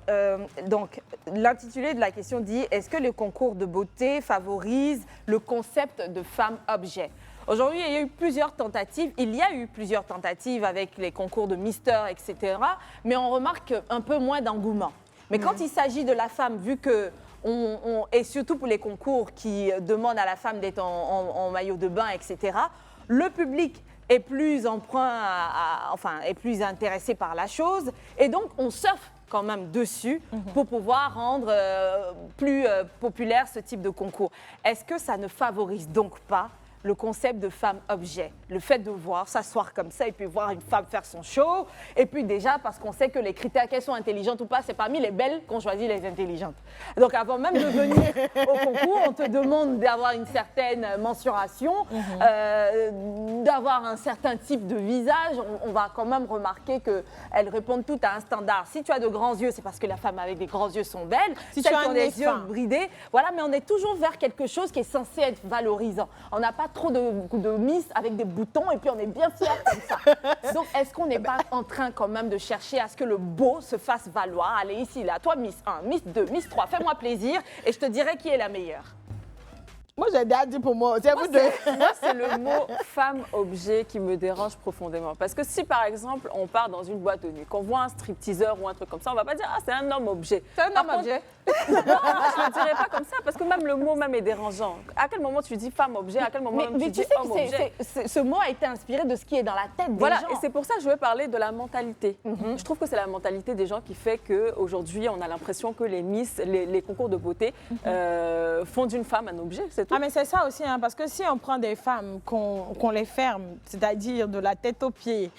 donc, l'intitulé de la question dit « Est-ce que le concours de beauté favorise le concept de femme-objet » Aujourd'hui, il y a eu plusieurs tentatives. Il y a eu plusieurs tentatives avec les concours de Mister, etc. Mais on remarque un peu moins d'engouement. Mais quand il s'agit de la femme, vu que et surtout pour les concours qui demandent à la femme d'être en maillot de bain, etc., le public est plus emprunt, enfin, est plus intéressé par la chose. Et donc, on surfe quand même dessus pour pouvoir rendre plus populaire ce type de concours. Est-ce que ça ne favorise donc pas le concept de femme-objet. Le fait de voir, s'asseoir comme ça et puis voir une femme faire son show. Et puis déjà, parce qu'on sait que les critères, qu'elles sont intelligentes ou pas, c'est parmi les belles qu'on choisit les intelligentes. Donc avant même de venir au concours, on te demande d'avoir une certaine mensuration, d'avoir un certain type de visage. On va quand même remarquer qu'elles répondent toutes à un standard. Si tu as de grands yeux, c'est parce que la femme avec des grands yeux sont belles. Si celles tu as qui ont un des nez yeux fin. bridés, voilà, mais on est toujours vers quelque chose qui est censé être valorisant. On n'a pas trop de Miss avec des boutons et puis on est bien fiers comme ça. Donc, est-ce qu'on n'est pas en train quand même de chercher à ce que le beau se fasse valoir? Allez, ici, là, toi, Miss 1, Miss 2, Miss 3, fais-moi plaisir et je te dirai qui est la meilleure. Moi, j'ai déjà dit pour moi. C'est à vous deux. Moi, c'est le mot femme-objet qui me dérange profondément. Parce que si, par exemple, on part dans une boîte de nuit, qu'on voit un stripteaseur ou un truc comme ça, on va pas dire « Ah, c'est un homme-objet ». C'est un Par homme contre, objet. Non, je ne le dirais pas comme ça, parce que même le mot même est dérangeant. À quel moment tu dis femme-objet, à quel moment même Mais tu tu dis sais homme-objet? que ce mot a été inspiré de ce qui est dans la tête des Voilà, gens. et c'est pour ça que je veux parler de la mentalité. Je trouve que c'est la mentalité des gens qui fait qu'aujourd'hui, on a l'impression que les Miss, les concours de beauté font d'une femme un objet, c'est tout. Ah mais c'est ça aussi, hein, parce que si on prend des femmes, qu'on les ferme, c'est-à-dire de la tête aux pieds,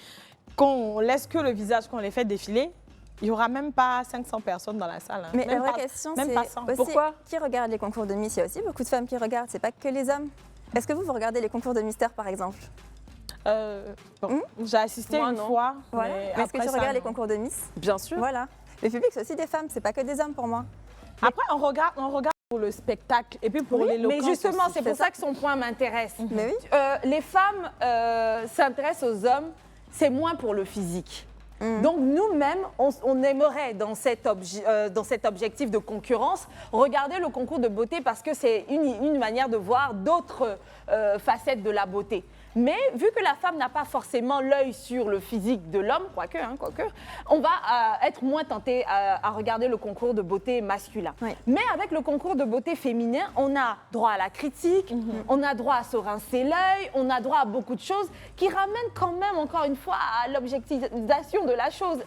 qu'on laisse que le visage, qu'on les fait défiler, il n'y aura même pas 500 personnes dans la salle. Hein. Mais même la vraie pas, question, même c'est pas 100. aussi Pourquoi qui regarde les concours de Miss? Il y a aussi beaucoup de femmes qui regardent, c'est pas que les hommes. Est-ce que vous regardez les concours de Mister, par exemple? Bon, j'ai assisté Moi, une non. fois. Voilà. Mais Mais est-ce que après tu ça, regardes les non. concours de Miss? Bien sûr. Voilà. Le public, c'est aussi des femmes, c'est pas que des hommes pour moi. Après, on regarde pour le spectacle et puis pour Oui, l'éloquence. mais justement, aussi. c'est pour ça que son point m'intéresse. Mais oui. Les femmes s'intéressent aux hommes, c'est moins pour le physique. Donc nous-mêmes, on aimerait, dans cet objectif de concurrence, regarder le concours de beauté parce que c'est une manière de voir d'autres facettes de la beauté. Mais vu que la femme n'a pas forcément l'œil sur le physique de l'homme, quoique, on va être moins tenté à regarder le concours de beauté masculin. Oui. Mais avec le concours de beauté féminin, on a droit à la critique, on a droit à se rincer l'œil, on a droit à beaucoup de choses qui ramènent quand même, encore une fois, à l'objectivisation de la chose.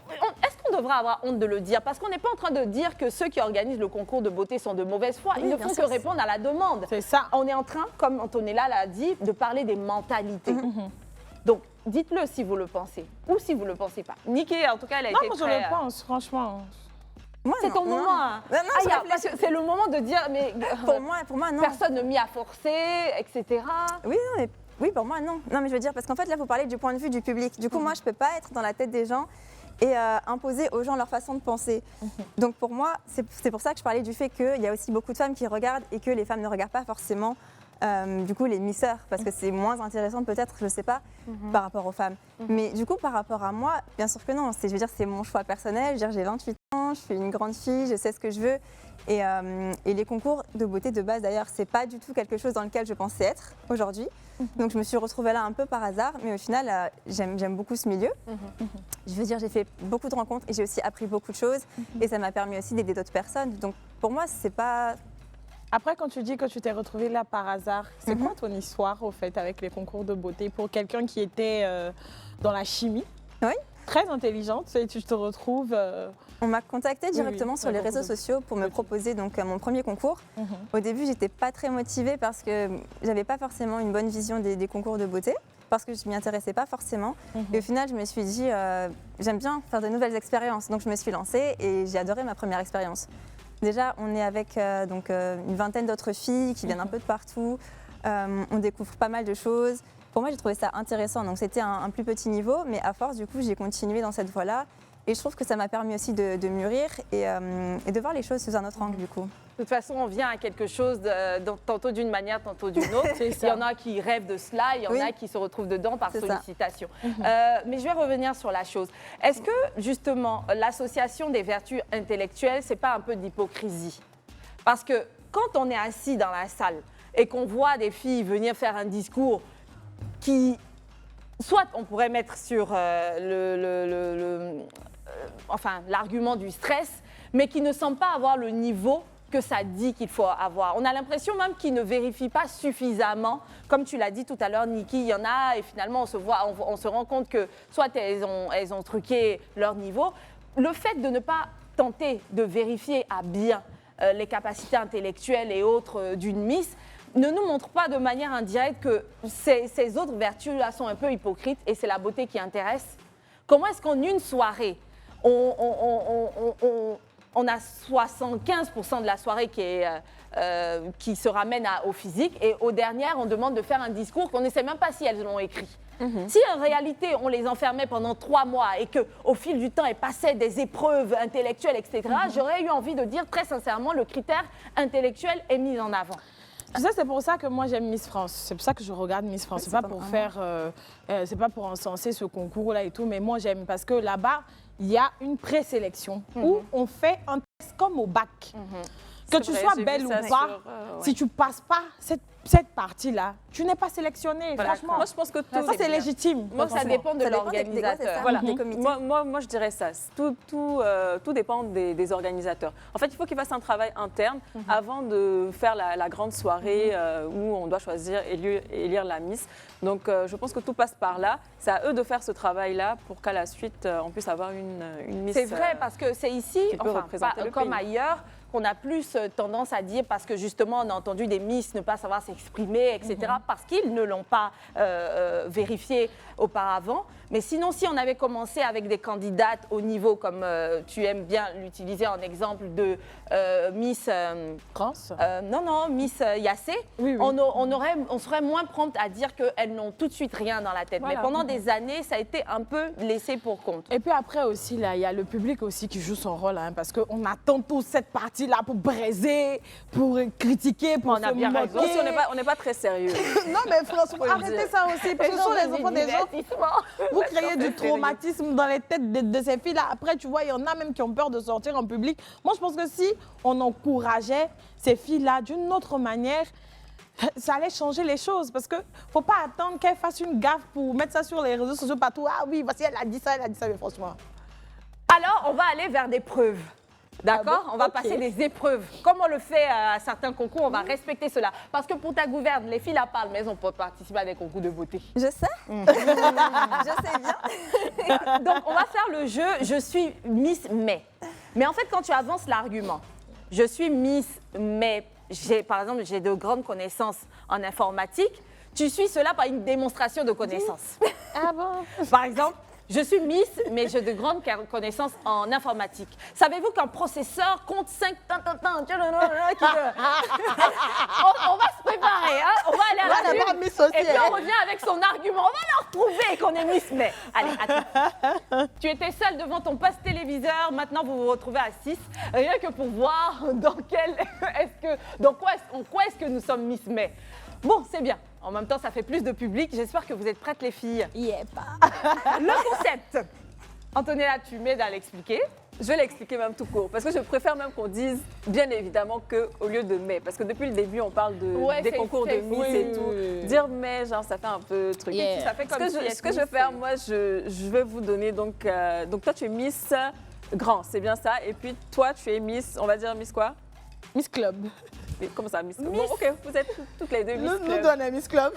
Est-ce qu'on devrait avoir honte de le dire? Parce qu'on n'est pas en train de dire que ceux qui organisent le concours de beauté sont de mauvaise foi. Oui, Ils ne bien font sûr. que répondre à la demande. C'est ça. On est en train, comme Antonella l'a dit, de parler des mentalités. Donc, dites-le si vous le pensez ou si vous ne le pensez pas. Nikki, en tout cas, elle a Non, été moi, je très... le pense, franchement. Moi, C'est non, ton non. moment. Hein. Non, Ah, je y a- réfléchis. parce que c'est le moment de dire, mais Pour moi, non. personne ne m'y a forcé, etc. Oui, non, mais oui, pour moi, non. Non, mais je veux dire, parce qu'en fait, là, vous parlez du point de vue du public. Du coup, moi, je peux pas être dans la tête des gens et imposer aux gens leur façon de penser. Donc, pour moi, c'est pour ça que je parlais du fait qu'il y a aussi beaucoup de femmes qui regardent et que les femmes ne regardent pas forcément, du coup, les misseurs, parce que c'est moins intéressant peut-être, je sais pas, par rapport aux femmes. Mais du coup, par rapport à moi, bien sûr que non. Je veux dire, c'est mon choix personnel. Je veux dire, j'ai 28 ans, je suis une grande fille, je sais ce que je veux. Et les concours de beauté de base, d'ailleurs, c'est pas du tout quelque chose dans lequel je pensais être aujourd'hui. Donc je me suis retrouvée là un peu par hasard, mais au final, j'aime beaucoup ce milieu. Je veux dire, j'ai fait beaucoup de rencontres et j'ai aussi appris beaucoup de choses. Et ça m'a permis aussi d'aider d'autres personnes. Donc pour moi, c'est pas... Après, quand tu dis que tu t'es retrouvée là par hasard, c'est quoi ton histoire, au fait, avec les concours de beauté pour quelqu'un qui était dans la chimie? Oui. Très intelligente, et tu te retrouves... On m'a contactée directement oui, sur les un réseaux concours de sociaux pour me proposer donc mon premier concours. Au début, j'étais pas très motivée parce que j'avais pas forcément une bonne vision des concours de beauté, parce que je m'y intéressais pas forcément. Et au final, je me suis dit, j'aime bien faire de nouvelles expériences. Donc je me suis lancée et j'ai adoré ma première expérience. Déjà, on est avec une vingtaine d'autres filles qui viennent un peu de partout. On découvre pas mal de choses. Pour moi, j'ai trouvé ça intéressant. Donc c'était un plus petit niveau, mais à force, du coup, j'ai continué dans cette voie-là. Et je trouve que ça m'a permis aussi de mûrir et de voir les choses sous un autre angle, du coup. De toute façon, on vient à quelque chose tantôt d'une manière, tantôt d'une autre. C'est Il ça. y en a qui rêvent de cela, il y en Oui. a qui se retrouvent dedans par C'est ça. sollicitation. Mais je vais revenir sur la chose. Est-ce que, justement, l'association des vertus intellectuelles, c'est pas un peu d'hypocrisie? Parce que quand on est assis dans la salle et qu'on voit des filles venir faire un discours qui, soit on pourrait mettre sur l'argument du stress, mais qui ne semble pas avoir le niveau que ça dit qu'il faut avoir. On a l'impression même qu'ils ne vérifient pas suffisamment. Comme tu l'as dit tout à l'heure, Nikki, il y en a et finalement on se rend compte que soit elles ont truqué leur niveau. Le fait de ne pas tenter de vérifier à bien les capacités intellectuelles et autres d'une Miss, ne nous montre pas de manière indirecte que ces autres vertus-là sont un peu hypocrites et c'est la beauté qui intéresse? Comment est-ce qu'en une soirée, on a 75% de la soirée qui se ramène au physique et aux dernières, on demande de faire un discours qu'on ne sait même pas si elles l'ont écrit. Si en réalité, on les enfermait pendant 3 mois et qu'au fil du temps, elles passaient des épreuves intellectuelles, etc., j'aurais eu envie de dire très sincèrement, le critère intellectuel est mis en avant. Tu sais, c'est pour ça que moi j'aime Miss France. C'est pour ça que je regarde Miss France. C'est pas pour c'est pas pour encenser ce concours-là et tout, mais moi j'aime parce que là-bas, il y a une présélection où on fait un test comme au bac. Que tu sois belle ou pas, si tu passes pas cette partie-là, tu n'es pas sélectionnée, franchement. Moi, je pense que ça, c'est légitime. Moi, ça dépend de l'organisateur. Voilà. Des comités. Moi, je dirais ça. Tout dépend des organisateurs. En fait, il faut qu'ils fassent un travail interne avant de faire la grande soirée où on doit choisir et élire la Miss. Donc, je pense que tout passe par là. C'est à eux de faire ce travail-là pour qu'à la suite, on puisse avoir une Miss. C'est vrai, parce que c'est ici, comme ailleurs, qu'on a plus tendance à dire, parce que justement, on a entendu des Miss ne pas savoir s'exprimer, etc., parce qu'ils ne l'ont pas vérifié auparavant. Mais sinon, si on avait commencé avec des candidates au niveau, comme tu aimes bien l'utiliser en exemple de Miss... France non, Miss Yassé, oui. on serait moins prompte à dire qu'elles n'ont tout de suite rien dans la tête. Voilà. Mais pendant des années, ça a été un peu laissé pour compte. Et puis après aussi, là, il y a le public aussi qui joue son rôle, hein, parce qu'on attend tous cette partie-là pour braiser, pour critiquer, pour On a bien raison. Aussi, on n'est pas très sérieux. Non, mais franchement, arrêtez ça aussi, parce que ce sont les enfants des gens. Vous créez du traumatisme dans les têtes de ces filles-là. Après, tu vois, il y en a même qui ont peur de sortir en public. Moi, je pense que si on encourageait ces filles-là d'une autre manière, ça allait changer les choses. Parce qu'il ne faut pas attendre qu'elles fassent une gaffe pour mettre ça sur les réseaux sociaux partout. Ah oui, voici, elle a dit ça, mais franchement. Alors, on va aller vers des preuves. D'accord? Ah bon? On va Ok. passer des épreuves. Comme on le fait à certains concours, on va respecter cela. Parce que pour ta gouverne, les filles la parlent, mais elles ont pas participé à des concours de beauté. Je sais. Je sais bien. Donc, on va faire le jeu « Je suis Miss Mais ». Mais en fait, quand tu avances l'argument, « Je suis Miss Mais », par exemple, j'ai de grandes connaissances en informatique, tu suis cela par une démonstration de connaissances. Ah bon? Par exemple, je suis Miss, mais j'ai de grandes connaissances en informatique. Savez-vous qu'un processeur compte 5... On va se préparer, hein? On va aller à la d'abord pub, Miss aussi, et puis hein. on revient avec son argument. On va leur prouver qu'on est Miss Mais. Allez, attends. Tu étais seule devant ton poste téléviseur, maintenant vous vous retrouvez à 6, rien que pour voir en quoi est-ce que nous sommes Miss Mais. Bon, c'est bien. En même temps, ça fait plus de public. J'espère que vous êtes prêtes, les filles. Yep. Le concept. Antonella, tu m'aides à l'expliquer. Je vais l'expliquer même tout court, parce que je préfère même qu'on dise bien évidemment qu'au lieu de mai, parce que depuis le début on parle des concours de Miss et tout. Oui. Dire mai, genre ça fait un peu truc. Yeah. Ça fait comme Ce que je vais faire, moi, je vais vous donner donc toi tu es Miss Grand, c'est bien ça, et puis toi tu es Miss, on va dire Miss quoi? Miss Club. Mais comment ça, Miss Club? Bon, ok, vous êtes toutes les deux Miss Nous Club. donnons Miss Club.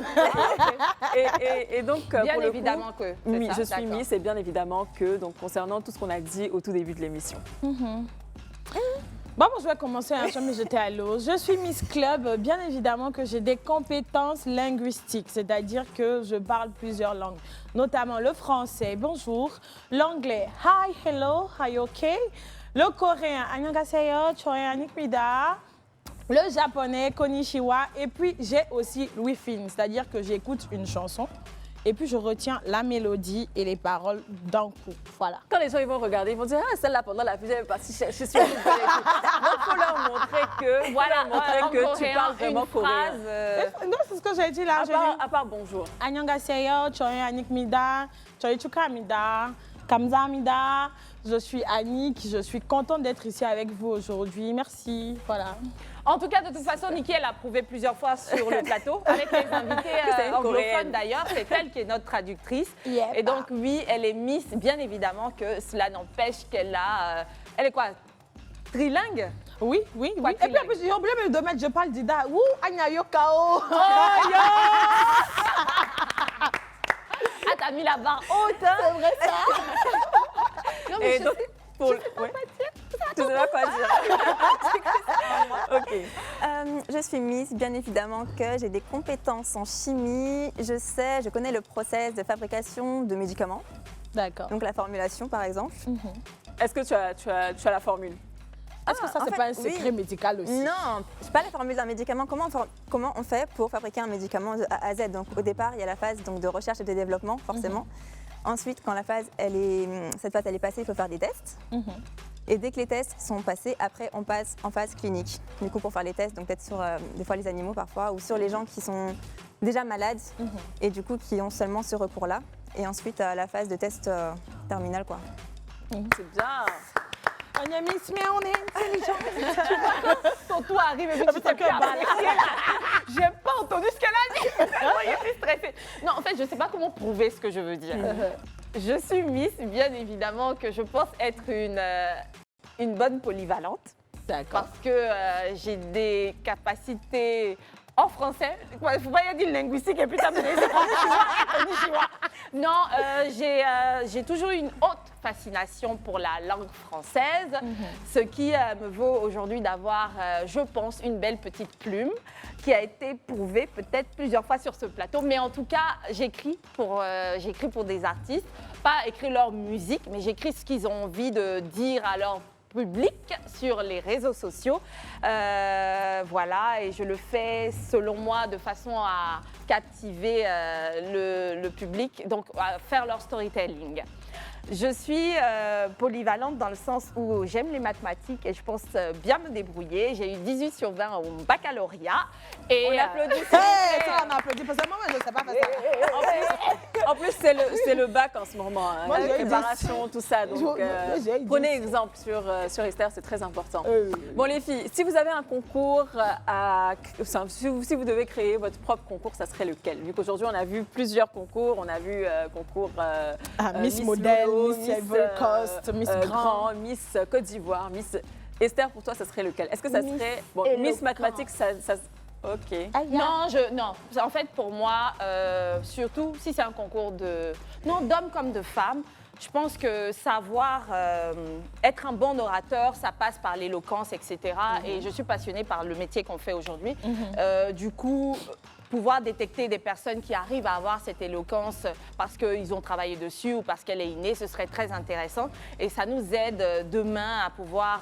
Et donc, Bien pour le évidemment coup, que. oui, c'est ça, je suis d'accord. Miss et bien évidemment que, donc concernant tout ce qu'on a dit au tout début de l'émission. Bon, je vais commencer à me jeter à l'eau. Je suis Miss Club. Bien évidemment que j'ai des compétences linguistiques, c'est-à-dire que je parle plusieurs langues, notamment le français, bonjour, l'anglais, hi, hello, hi, ok, le coréen, annyeonghaseyo, choreanikmida, le japonais, konnichiwa, et puis j'ai aussi Louis Film, c'est-à-dire que j'écoute une chanson et puis je retiens la mélodie et les paroles d'un coup. Voilà. Quand les gens ils vont regarder, ils vont dire ah celle-là pendant la fusée, parce que je suis une bonne écoute. Donc il faut leur montrer que En que tu coréen, parles vraiment une coréen. phrase, Non, c'est ce que j'ai dit là. À part bonjour. 안녕하세요. 저희 아닉입니다. 저희 축하합니다. 감사합니다. Je suis Annick, je suis contente d'être ici avec vous aujourd'hui. Merci. Voilà. En tout cas, de toute façon, Nikki, elle a prouvé plusieurs fois sur le plateau, avec les invités c'est une anglophones Coréenne. d'ailleurs. C'est elle qui est notre traductrice. Yep. Et donc, oui, elle est Miss, bien évidemment que cela n'empêche qu'elle a... elle est quoi? Trilingue? Oui, oui, oui. Quoi Et puis qu'il en plus, j'ai oublié même de mettre, je parle d'Ida. Ouh, Anya Yokao. Ah, t'as mis la barre haute, hein? C'est vrai ça. Non, mais Et donc, pour tu sais pas quoi dire. Ok. Je suis Miss, bien évidemment que j'ai des compétences en chimie. Je connais le process de fabrication de médicaments, D'accord. donc la formulation par exemple. Est-ce que tu as la formule? Est-ce que ça, en c'est fait, pas un secret oui. médical aussi? Non, je sais pas la formule d'un médicament. Comment on fait pour fabriquer un médicament de A à Z? Donc au départ, il y a la phase donc, de recherche et de développement, forcément. Ensuite, quand cette phase elle est passée, il faut faire des tests. Et dès que les tests sont passés, après on passe en phase clinique. Du coup, pour faire les tests, donc peut-être sur des fois les animaux parfois, ou sur les gens qui sont déjà malades et du coup qui ont seulement ce recours-là. Et ensuite, la phase de test terminal, quoi. C'est bien. On est Miss, mais on est intelligent. Ton tour arrive et puis tu t'es plus avalé. J'ai pas entendu ce qu'elle a dit. Je suis stressée. Non, en fait, je sais pas comment prouver ce que je veux dire. Je suis Miss, bien évidemment que je pense être une bonne polyvalente. D'accord. Parce que j'ai des capacités en français. Il ne faut pas dire linguistique et puis t'amener Non, j'ai toujours une haute fascination pour la langue française, ce qui me vaut aujourd'hui d'avoir, je pense, une belle petite plume qui a été prouvée peut-être plusieurs fois sur ce plateau. Mais en tout cas, j'écris pour des artistes, pas écrire leur musique, mais j'écris ce qu'ils ont envie de dire à leur public sur les réseaux sociaux. Voilà, et je le fais selon moi de façon à captiver le public, donc à faire leur storytelling. Je suis polyvalente dans le sens où j'aime les mathématiques et je pense bien me débrouiller. J'ai eu 18 sur 20 au baccalauréat. Et On applaudit. Ça, on applaudit parce que moi, je ne sais pas faire ça. En plus, c'est le bac en ce moment, hein, Moi, la j'ai eu préparation, tout ça. Donc, j'ai eu prenez 10. exemple sur Esther, c'est très important. Bon, les filles, si vous avez un concours si vous devez créer votre propre concours, ça serait lequel? Vu qu'aujourd'hui, on a vu plusieurs concours. On a vu concours Miss Modèle, Lolo, Miss Ivory Coast, Miss Grand. Miss Côte d'Ivoire, Miss... Esther, pour toi, ça serait lequel? Est-ce que ça serait... Bon, Miss Mathématiques, ça... Ok. Non. En fait, pour moi, surtout si c'est un concours d'hommes comme de femmes, je pense que savoir être un bon orateur, ça passe par l'éloquence, etc. Et je suis passionnée par le métier qu'on fait aujourd'hui. Du coup, pouvoir détecter des personnes qui arrivent à avoir cette éloquence parce qu'ils ont travaillé dessus ou parce qu'elle est innée, ce serait très intéressant. Et ça nous aide demain à pouvoir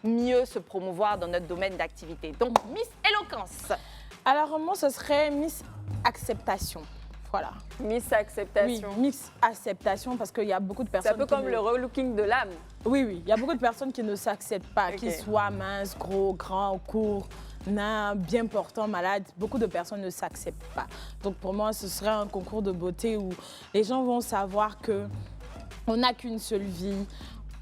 mieux se promouvoir dans notre domaine d'activité. Donc, Miss Éloquence. Alors, moi, ce serait Miss Acceptation. Voilà. Miss Acceptation. Oui, Miss Acceptation parce qu'il y a beaucoup de personnes. C'est un peu comme le relooking de l'âme. Oui. Il y a beaucoup de personnes qui ne s'acceptent pas, Ok. qu'ils soient minces, gros, grands, courts, nains, bien portants, malades. Beaucoup de personnes ne s'acceptent pas. Donc pour moi, ce serait un concours de beauté où les gens vont savoir qu'on n'a qu'une seule vie.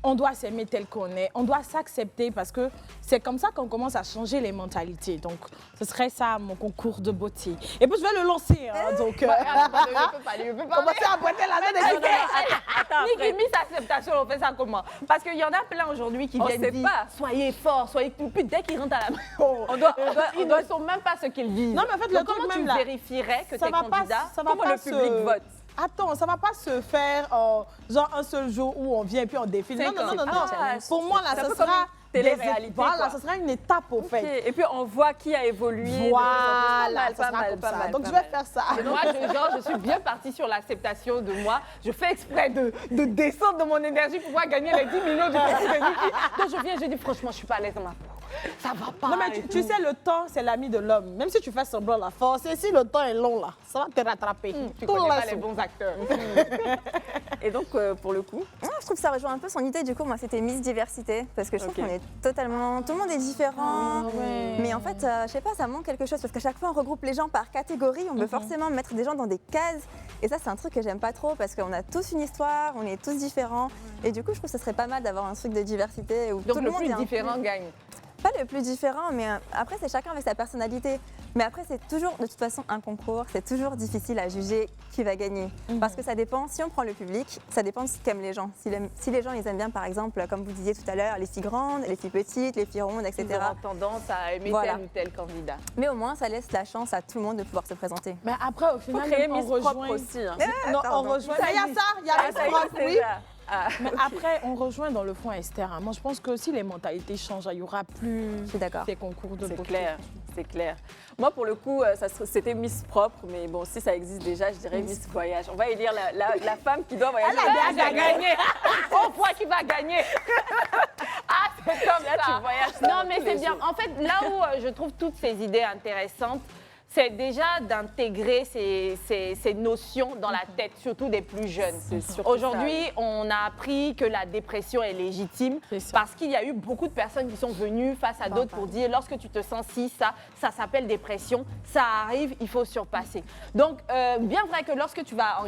On doit s'aimer tel qu'on est, on doit s'accepter parce que c'est comme ça qu'on commence à changer les mentalités. Donc, ce serait ça, mon concours de beauté. Et puis, je vais le lancer. Hein, donc, Je peux pas aller. commencer à boiter la tête des Attends, Niki, Miss Acceptation, on fait ça comment? Parce qu'il y en a plein aujourd'hui qui On viennent sait dire pas. soyez forts, soyez tout. Puis dès qu'ils rentrent à la maison, ils ne sont même pas ce qu'ils disent. Non, mais en fait, le Donc, truc comment tu même là, vérifierais que ça tes va pas, candidats... ça va Comment pas le public vote? Attends, ça va pas se faire genre un seul jour où on vient et puis on défile. Non. Pour moi, là, C'est un ce peu comme sera une télé-réalité, Voilà, quoi. ce sera une étape au Ok. fait. Et puis on voit qui a évolué. Voilà, ça pas sera mal, comme pas ça. mal, Donc, pas je vais mal. faire ça. Et moi, je suis bien partie sur l'acceptation de moi. Je fais exprès de descendre de mon énergie pour pouvoir gagner les 10 millions de concours de Niki. Donc, je viens, je dis franchement, je suis pas à l'aise dans ma peau. Ça va pas. Non, mais tu sais, le temps, c'est l'ami de l'homme. Même si tu fais semblant la force, et si le temps est long, là, ça va te rattraper. Tu Tout connais pas le les bons acteurs. Et donc, pour le coup, Je trouve que ça rejoint un peu son idée. Du coup, moi, c'était Miss Diversité parce que je trouve Ok. qu'on est totalement... Tout le monde est différent. ouais. Mais en fait, je sais pas, ça manque quelque chose parce qu'à chaque fois, on regroupe les gens par catégorie. On veut forcément mettre des gens dans des cases. Et ça, c'est un truc que j'aime pas trop parce qu'on a tous une histoire, on est tous différents. Et du coup, je trouve que ce serait pas mal d'avoir un truc de diversité où Donc, tout le monde plus est inclus. différent gagne. Pas le plus différent, mais après, c'est chacun avec sa personnalité. Mais après, c'est toujours, de toute façon, un concours. C'est toujours difficile à juger qui va gagner. Parce que ça dépend, si on prend le public, ça dépend de ce qu'aiment les gens. Si les gens, ils aiment bien, par exemple, comme vous disiez tout à l'heure, les filles grandes, les filles petites, les filles rondes, etc. Ils auront tendance à aimer Voilà. tel ou tel candidat. Mais au moins, ça laisse la chance à tout le monde de pouvoir se présenter. Mais après, au faut final, créer on Miss propre rejoint. aussi. Hein. Non, on Pardon. rejoint. Mais il y a ça, il y a Ah, Miss ça propre, existe oui. déjà. Ah, Mais ok. après, on rejoint dans le fond Esther. Hein. Moi, je pense que si les mentalités changent, il n'y aura plus Je suis d'accord. ces concours de C'est beauté. clair, c'est clair. Moi, pour le coup, c'était Miss Propre, mais bon, si ça existe déjà, je dirais Miss Voyage. On va élire la femme qui doit voyager. Elle a gagné. On voit qui va gagner. Ah, c'est comme Là, ça. tu voyages dans Non, mais tous c'est les bien. jours. En fait, là où je trouve toutes ces idées intéressantes, c'est déjà d'intégrer ces notions dans la tête, surtout des plus jeunes. C'est surtout Aujourd'hui, on a appris que la dépression est légitime C'est ça. parce qu'il y a eu beaucoup de personnes qui sont venues face à d'autres pour dire lorsque tu te sens ci, ça s'appelle dépression, ça arrive, il faut surpasser. Donc, bien vrai que lorsque tu vas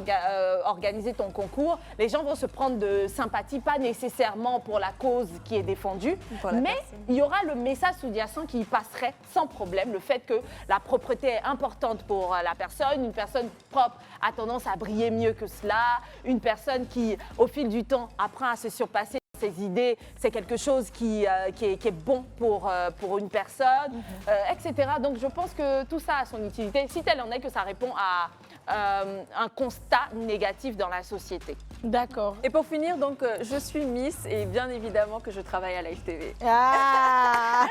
organiser ton concours, les gens vont se prendre de sympathie, pas nécessairement pour la cause qui est défendue, Pour la mais personne. il y aura le message sous-jacent qui passerait sans problème, le fait que la propreté est importante pour la personne. Une personne propre a tendance à briller mieux que cela. Une personne qui, au fil du temps, apprend à se surpasser ses idées, c'est quelque chose qui est bon pour une personne, etc. Donc, je pense que tout ça a son utilité, si tel en est que ça répond à un constat négatif dans la société. D'accord. Et pour finir, donc, je suis Miss et bien évidemment que je travaille à Live TV. Ah,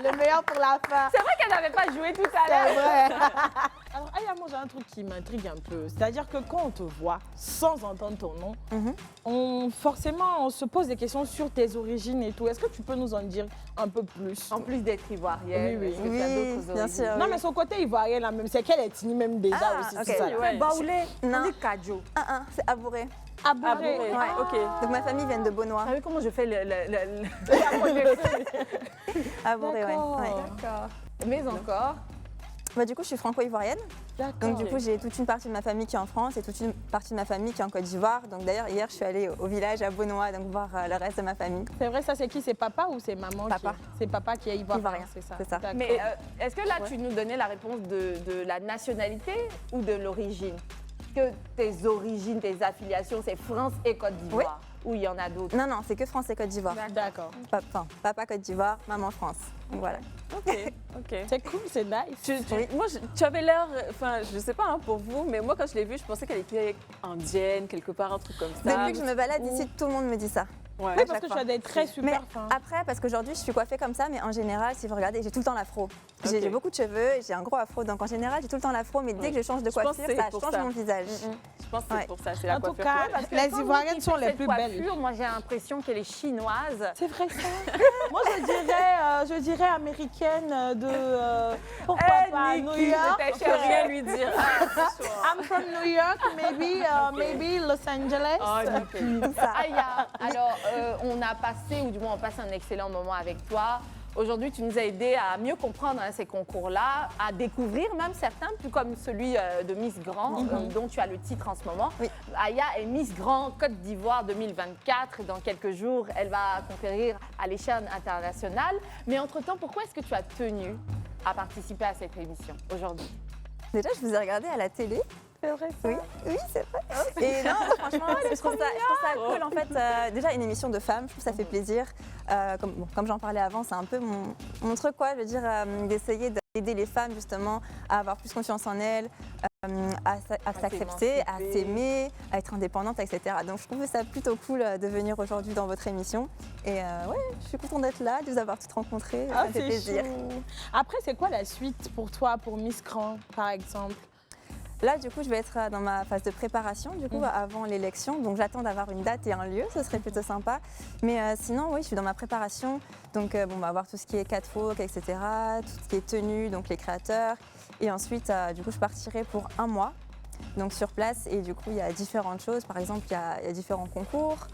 le meilleur pour la fin. C'est vrai qu'elle n'avait pas joué tout à C'est l'heure. vrai. Alors, Aya, moi, j'ai un truc qui m'intrigue un peu. C'est-à-dire que quand on te voit sans entendre ton nom, forcément, on se pose des questions sur tes origines et tout. Est-ce que tu peux nous en dire un peu plus? En plus d'être ivoirienne, Oui, oui. est-ce que tu as Oui, d'autres bien origines? sûr. Non, oui. mais son côté ivoirien, là, même, c'est qu'elle est ethnie même déjà Ah, aussi. ok. C'est ça, là. Ouais. Baoulé, Non. on dit Kadjo. C'est Abouré. Abouré. Abouré. Ouais. Ok. Donc ma famille vient de Beaunois. Vous savez comment je fais Abouré, ouais. D'accord. Ouais. D'accord. Mais encore. Bah, du coup, je suis franco-ivoirienne. D'accord. Donc du coup, j'ai toute une partie de ma famille qui est en France et toute une partie de ma famille qui est en Côte d'Ivoire. Donc d'ailleurs, hier, je suis allée au village à Beaunois, donc voir le reste de ma famille. C'est vrai, ça, c'est qui? C'est papa ou c'est maman? Papa. C'est papa qui est ivoirien, Ivoirien, c'est ça. c'est ça. D'accord. Mais est-ce que là, tu nous donnais la réponse de la nationalité ou de l'origine? Que tes origines, tes affiliations, c'est France et Côte d'Ivoire? Ou il y en a d'autres? Non, non, c'est que France et Côte d'Ivoire. D'accord. Papa Côte d'Ivoire, maman France. Donc voilà. Ok, ok. C'est cool, c'est nice. Moi, tu avais l'air, enfin, je sais pas hein, pour vous, mais moi, quand je l'ai vue, je pensais qu'elle était indienne, quelque part, un truc comme ça. Depuis que je me balade ici, tout le monde me dit ça. Ouais. Oui, parce chaque que tu fois. as des traits Mais super fins. après, parce qu'aujourd'hui, je suis coiffée comme ça, mais en général, si vous regardez, j'ai tout le temps l'afro. Ok. J'ai beaucoup de cheveux, j'ai un gros afro, donc en général, j'ai tout le temps l'afro, mais dès que je change de Je pense coiffure, que c'est ça pour change ça. mon visage. Je pense que c'est Ouais. pour ça, c'est la En tout coiffure. cas, Ouais, parce que- les Ivoiriennes sont les plus belles. Coiffure, moi, j'ai l'impression qu'elle est chinoise. C'est vrai ça. Moi, je dirais américaine de pourquoi pas New York. Je peux rien lui dire. I'm from New York, maybe Los Angeles. Comme ça. Aya, alors on a passé, ou du moins on passe un excellent moment avec toi. Aujourd'hui, tu nous as aidé à mieux comprendre ces concours-là, à découvrir même certains, tout comme celui de Miss Grand, dont tu as le titre en ce moment. Oui. Aya est Miss Grand Côte d'Ivoire 2024. Dans quelques jours, elle va conquérir à l'échelle internationale. Mais entre-temps, pourquoi est-ce que tu as tenu à participer à cette émission aujourd'hui? Déjà, je vous ai regardé à la télé. C'est vrai ça. Oui, oui, c'est vrai. Et non, franchement, je trouve ça cool en fait. Déjà, une émission de femmes, je trouve que ça fait plaisir. Comme j'en parlais avant, c'est un peu mon truc, quoi. Je veux dire, d'essayer d'aider les femmes justement à avoir plus confiance en elles, à s'accepter, à s'aimer, à être indépendante, etc. Donc, je trouve ça plutôt cool de venir aujourd'hui dans votre émission. Et ouais, je suis contente d'être là, de vous avoir toutes rencontrées. Ça me fait plaisir. chou. Après, c'est quoi la suite pour toi, pour Miss Grand, par exemple? Là, du coup, je vais être dans ma phase de préparation, du coup, avant l'élection. Donc, j'attends d'avoir une date et un lieu, ce serait plutôt sympa. Mais sinon, oui, je suis dans ma préparation. Donc, on va voir tout ce qui est catwalk, etc., tout ce qui est tenue, donc les créateurs. Et ensuite, du coup, je partirai pour un mois, donc sur place. Et du coup, il y a différentes choses. Par exemple, il y a différents concours.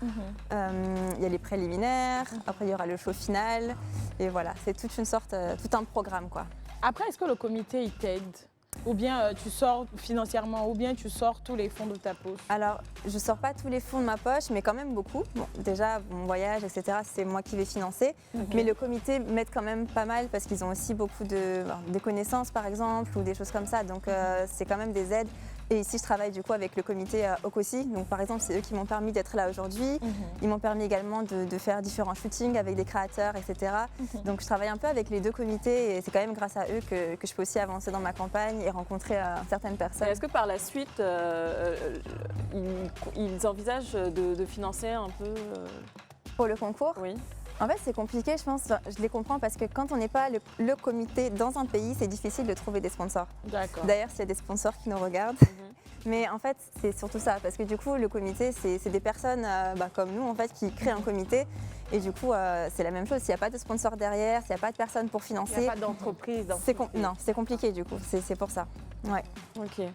Il y a les préliminaires. Après, il y aura le show final. Et voilà, c'est toute une sorte, tout un programme, quoi. Après, est-ce que le comité, il t'aide? Ou bien tu sors financièrement, ou bien tu sors tous les fonds de ta poche? Alors, je ne sors pas tous les fonds de ma poche, mais quand même beaucoup. Bon, déjà, mon voyage, etc., c'est moi qui vais financer. Mais le comité m'aide quand même pas mal parce qu'ils ont aussi beaucoup de connaissances, par exemple, ou des choses comme ça. Donc, c'est quand même des aides Et ici, je travaille du coup avec le comité Okosi. Donc, par exemple, c'est eux qui m'ont permis d'être là aujourd'hui. Ils m'ont permis également de faire différents shootings avec des créateurs, etc. Donc, je travaille un peu avec les deux comités et c'est quand même grâce à eux que je peux aussi avancer dans ma campagne et rencontrer certaines personnes. Est-ce que par la suite, ils envisagent de financer un peu Pour le concours, Oui. en fait, c'est compliqué, je pense. Je les comprends parce que quand on n'est pas le comité dans un pays, c'est difficile de trouver des sponsors. D'accord. D'ailleurs, s'il y a des sponsors qui nous regardent. Mais en fait, c'est surtout ça, parce que du coup, le comité, c'est des personnes comme nous, en fait, qui créent un comité. Et du coup, c'est la même chose. S'il n'y a pas de sponsor derrière, s'il n'y a pas de personnes pour Il financer, n'y a pas d'entreprise. non, c'est compliqué du coup. C'est pour ça. Ouais. Ok.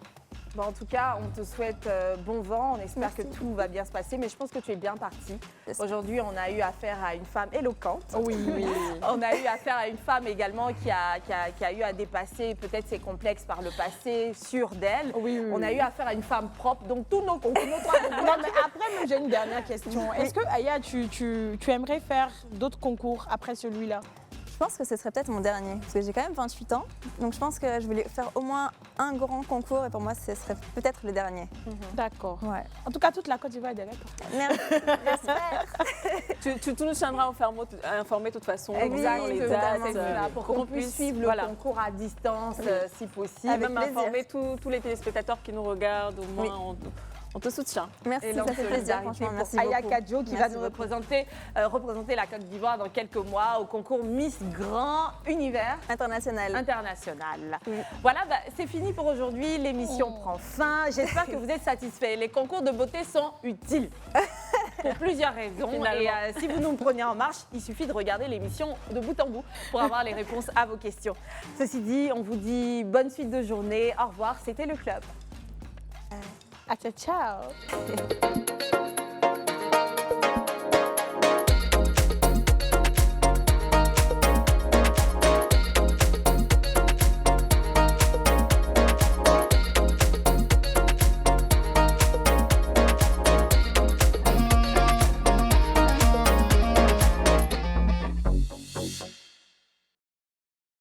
Bon, en tout cas, on te souhaite bon vent. On espère Merci. que tout va bien se passer. Mais je pense que tu es bien partie. J'espère. Aujourd'hui, on a eu affaire à une femme éloquente. Oui, oui. On a eu affaire à une femme également qui a eu à dépasser peut-être ses complexes par le passé, sûre d'elle. Oui, oui, On a oui. eu affaire à une femme propre. Donc, tous nos concours, nos trois concours, Non, mais après, moi, j'ai une dernière question. Est-ce que, Aya, tu aimerais faire d'autres concours après celui-là? Je pense que ce serait peut-être mon dernier, parce que j'ai quand même 28 ans. Donc je pense que je voulais faire au moins un grand concours et pour moi, ce serait peut-être le dernier. D'accord. Ouais. En tout cas, toute la Côte d'Ivoire est derrière toi. Merci, j'espère. Tu nous tiendras informés de toute façon. Exactement, les totalement. dates, c'est ça, pour qu'on puisse suivre le voilà. concours à distance si possible. Avec Même plaisir. informer tous les téléspectateurs qui nous regardent, au moins on te soutient. Merci, Et ça donc, fait plaisir, solidarité franchement. pour Merci Aya beaucoup. Kadjo qui va Merci nous beaucoup. représenter la Côte d'Ivoire dans quelques mois au concours Miss Grand Univers International. International. Oui. Voilà, c'est fini pour aujourd'hui. L'émission prend fin. J'espère que vous êtes satisfaits. Les concours de beauté sont utiles pour plusieurs raisons. Finalement. Et si vous nous prenez en marche, il suffit de regarder l'émission de bout en bout pour avoir les réponses à vos questions. Ceci dit, on vous dit bonne suite de journée. Au revoir. C'était le club. Ah, ciao, ciao.